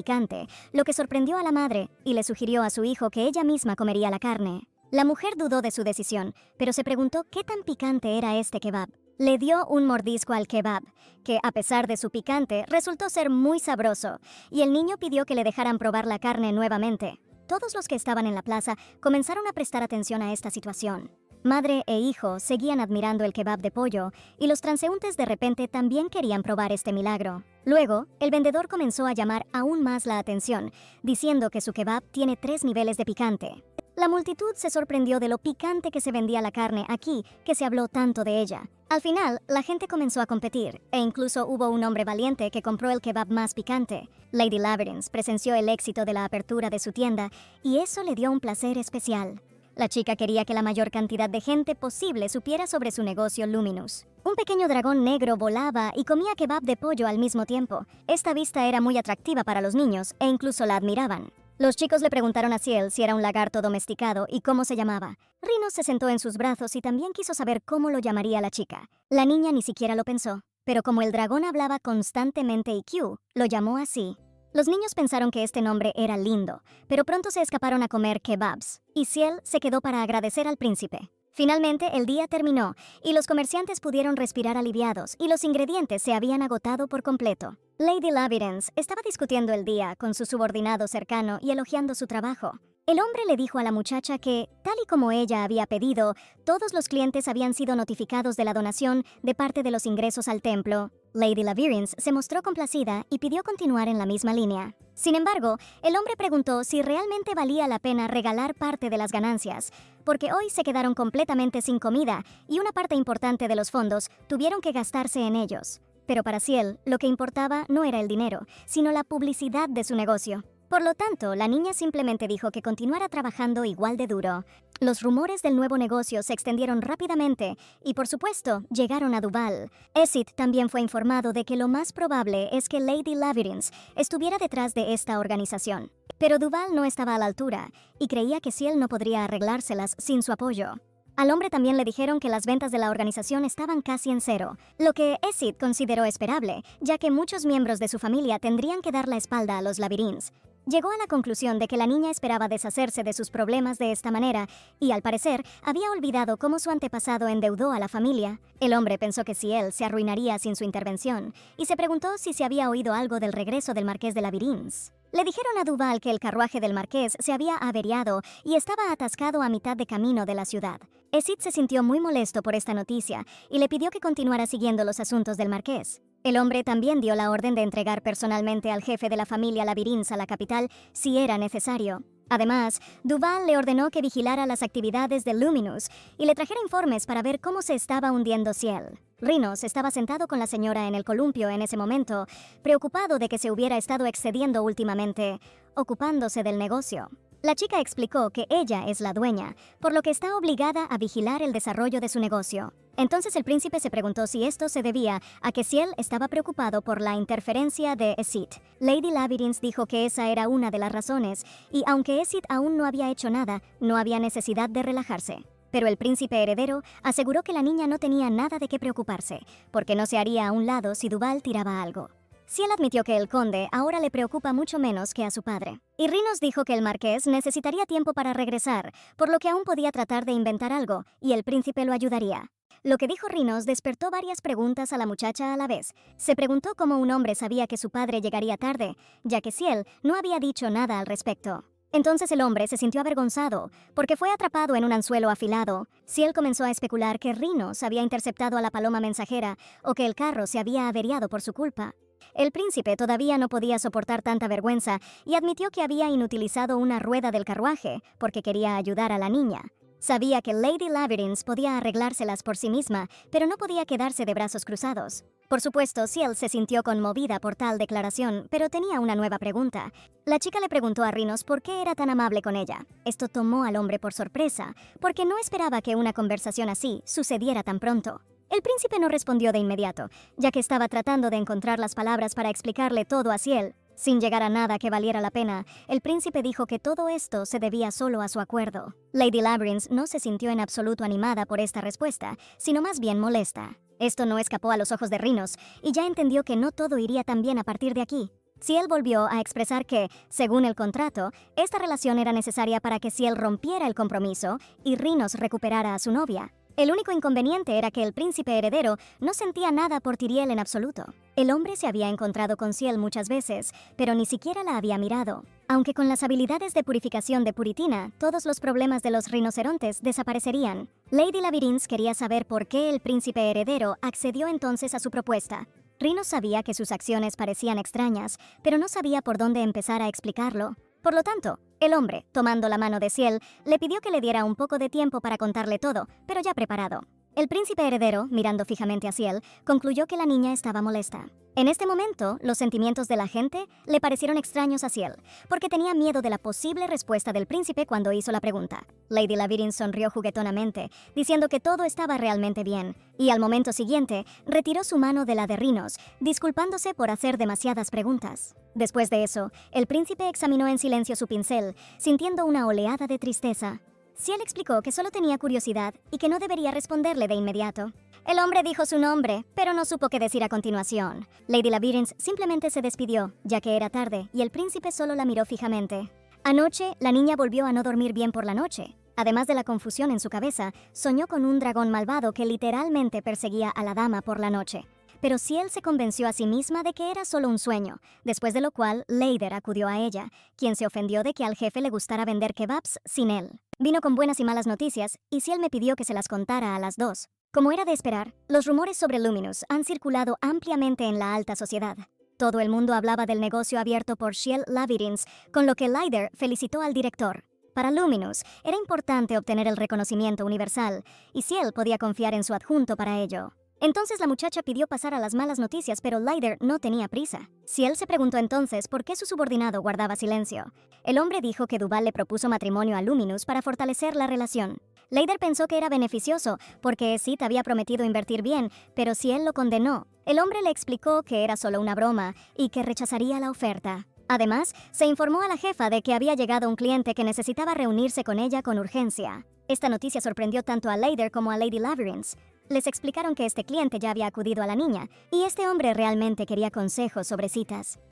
lo que sorprendió a la madre y le sugirió a su hijo que ella misma comería la carne. La mujer dudó de su decisión, pero se preguntó qué tan picante era este kebab. Le dio un mordisco al kebab, que a pesar de su picante, resultó ser muy sabroso, y el niño pidió que le dejaran probar la carne nuevamente. Todos los que estaban en la plaza comenzaron a prestar atención a esta situación. Madre e hijo seguían admirando el kebab de pollo, y los transeúntes de repente también querían probar este milagro. Luego, el vendedor comenzó a llamar aún más la atención, diciendo que su kebab tiene 3 niveles de picante. La multitud se sorprendió de lo picante que se vendía la carne aquí, que se habló tanto de ella. Al final, la gente comenzó a competir, e incluso hubo un hombre valiente que compró el kebab más picante. Lady Labyrinth presenció el éxito de la apertura de su tienda, y eso le dio un placer especial. La chica quería que la mayor cantidad de gente posible supiera sobre su negocio Luminous. Un pequeño dragón negro volaba y comía kebab de pollo al mismo tiempo. Esta vista era muy atractiva para los niños, e incluso la admiraban. Los chicos le preguntaron a Ciel si era un lagarto domesticado y cómo se llamaba. Rhino se sentó en sus brazos y también quiso saber cómo lo llamaría la chica. La niña ni siquiera lo pensó, pero como el dragón hablaba constantemente y Q, lo llamó así. Los niños pensaron que este nombre era lindo, pero pronto se escaparon a comer kebabs, y Ciel se quedó para agradecer al príncipe. Finalmente, el día terminó, y los comerciantes pudieron respirar aliviados, y los ingredientes se habían agotado por completo. Lady Labyrinth estaba discutiendo el día con su subordinado cercano y elogiando su trabajo. El hombre le dijo a la muchacha que, tal y como ella había pedido, todos los clientes habían sido notificados de la donación de parte de los ingresos al templo. Lady Labyrinth se mostró complacida y pidió continuar en la misma línea. Sin embargo, el hombre preguntó si realmente valía la pena regalar parte de las ganancias, porque hoy se quedaron completamente sin comida y una parte importante de los fondos tuvieron que gastarse en ellos. Pero para Ciel, lo que importaba no era el dinero, sino la publicidad de su negocio. Por lo tanto, la niña simplemente dijo que continuara trabajando igual de duro. Los rumores del nuevo negocio se extendieron rápidamente y, por supuesto, llegaron a Duval. Esit también fue informado de que lo más probable es que Lady Labyrinth estuviera detrás de esta organización. Pero Duval no estaba a la altura y creía que Ciel no podría arreglárselas sin su apoyo. Al hombre también le dijeron que las ventas de la organización estaban casi en cero, lo que Esit consideró esperable, ya que muchos miembros de su familia tendrían que dar la espalda a los Labyrinths. Llegó a la conclusión de que la niña esperaba deshacerse de sus problemas de esta manera y, al parecer, había olvidado cómo su antepasado endeudó a la familia. El hombre pensó que Ciel se arruinaría sin su intervención y se preguntó si se había oído algo del regreso del marqués de Labyrinths. Le dijeron a Duval que el carruaje del marqués se había averiado y estaba atascado a mitad de camino de la ciudad. Esit se sintió muy molesto por esta noticia y le pidió que continuara siguiendo los asuntos del marqués. El hombre también dio la orden de entregar personalmente al jefe de la familia Labyrinths a la capital si era necesario. Además, Duval le ordenó que vigilara las actividades de Luminous y le trajera informes para ver cómo se estaba hundiendo Ciel. Rhinos estaba sentado con la señora en el columpio en ese momento, preocupado de que se hubiera estado excediendo últimamente, ocupándose del negocio. La chica explicó que ella es la dueña, por lo que está obligada a vigilar el desarrollo de su negocio. Entonces el príncipe se preguntó si esto se debía a que Ciel estaba preocupado por la interferencia de Esit. Lady Labyrinth dijo que esa era una de las razones, y aunque Esit aún no había hecho nada, no había necesidad de relajarse. Pero el príncipe heredero aseguró que la niña no tenía nada de qué preocuparse, porque no se haría a un lado si Duval tiraba algo. Ciel admitió que el conde ahora le preocupa mucho menos que a su padre. Y Rhinos dijo que el marqués necesitaría tiempo para regresar, por lo que aún podía tratar de inventar algo, y el príncipe lo ayudaría. Lo que dijo Rhinos despertó varias preguntas a la muchacha a la vez. Se preguntó cómo un hombre sabía que su padre llegaría tarde, ya que Ciel no había dicho nada al respecto. Entonces el hombre se sintió avergonzado, porque fue atrapado en un anzuelo afilado. Ciel comenzó a especular que Rhinos había interceptado a la paloma mensajera o que el carro se había averiado por su culpa. El príncipe todavía no podía soportar tanta vergüenza y admitió que había inutilizado una rueda del carruaje porque quería ayudar a la niña. Sabía que Lady Labyrinth podía arreglárselas por sí misma, pero no podía quedarse de brazos cruzados. Por supuesto, Ciel se sintió conmovida por tal declaración, pero tenía una nueva pregunta. La chica le preguntó a Rhinos por qué era tan amable con ella. Esto tomó al hombre por sorpresa, porque no esperaba que una conversación así sucediera tan pronto. El príncipe no respondió de inmediato, ya que estaba tratando de encontrar las palabras para explicarle todo a Ciel. Sin llegar a nada que valiera la pena, el príncipe dijo que todo esto se debía solo a su acuerdo. Lady Labyrinth no se sintió en absoluto animada por esta respuesta, sino más bien molesta. Esto no escapó a los ojos de Rhinos, y ya entendió que no todo iría tan bien a partir de aquí. Ciel volvió a expresar que, según el contrato, esta relación era necesaria para que Ciel rompiera el compromiso y Rhinos recuperara a su novia. El único inconveniente era que el príncipe heredero no sentía nada por Tyriel en absoluto. El hombre se había encontrado con Ciel muchas veces, pero ni siquiera la había mirado. Aunque con las habilidades de purificación de Puritina, todos los problemas de los rinocerontes desaparecerían. Lady Labyrinth quería saber por qué el príncipe heredero accedió entonces a su propuesta. Rhinos sabía que sus acciones parecían extrañas, pero no sabía por dónde empezar a explicarlo. Por lo tanto, el hombre, tomando la mano de Ciel, le pidió que le diera un poco de tiempo para contarle todo, pero ya preparado. El príncipe heredero, mirando fijamente a Ciel, concluyó que la niña estaba molesta. En este momento, los sentimientos de la gente le parecieron extraños a Ciel, porque tenía miedo de la posible respuesta del príncipe cuando hizo la pregunta. Lady Labyrinth sonrió juguetonamente, diciendo que todo estaba realmente bien, y al momento siguiente, retiró su mano de la de Rhinos, disculpándose por hacer demasiadas preguntas. Después de eso, el príncipe examinó en silencio su pincel, sintiendo una oleada de tristeza. Ciel explicó que solo tenía curiosidad y que no debería responderle de inmediato. El hombre dijo su nombre, pero no supo qué decir a continuación. Lady Labyrinth simplemente se despidió, ya que era tarde, y el príncipe solo la miró fijamente. Anoche, la niña volvió a no dormir bien por la noche. Además de la confusión en su cabeza, soñó con un dragón malvado que literalmente perseguía a la dama por la noche. Pero Ciel se convenció a sí misma de que era solo un sueño, después de lo cual Leider acudió a ella, quien se ofendió de que al jefe le gustara vender kebabs sin él. Vino con buenas y malas noticias, y Ciel me pidió que se las contara a las dos. Como era de esperar, los rumores sobre Luminous han circulado ampliamente en la alta sociedad. Todo el mundo hablaba del negocio abierto por Ciel Labyrinth, con lo que Leider felicitó al director. Para Luminous, era importante obtener el reconocimiento universal, y Ciel podía confiar en su adjunto para ello. Entonces la muchacha pidió pasar a las malas noticias, pero Leider no tenía prisa. Ciel se preguntó entonces por qué su subordinado guardaba silencio. El hombre dijo que Duval le propuso matrimonio a Luminous para fortalecer la relación. Leider pensó que era beneficioso, porque Sid había prometido invertir bien, pero Ciel lo condenó. El hombre le explicó que era solo una broma y que rechazaría la oferta. Además, se informó a la jefa de que había llegado un cliente que necesitaba reunirse con ella con urgencia. Esta noticia sorprendió tanto a Leider como a Lady Labyrinth. Les explicaron que este cliente ya había acudido a la niña, y este hombre realmente quería consejos sobre citas.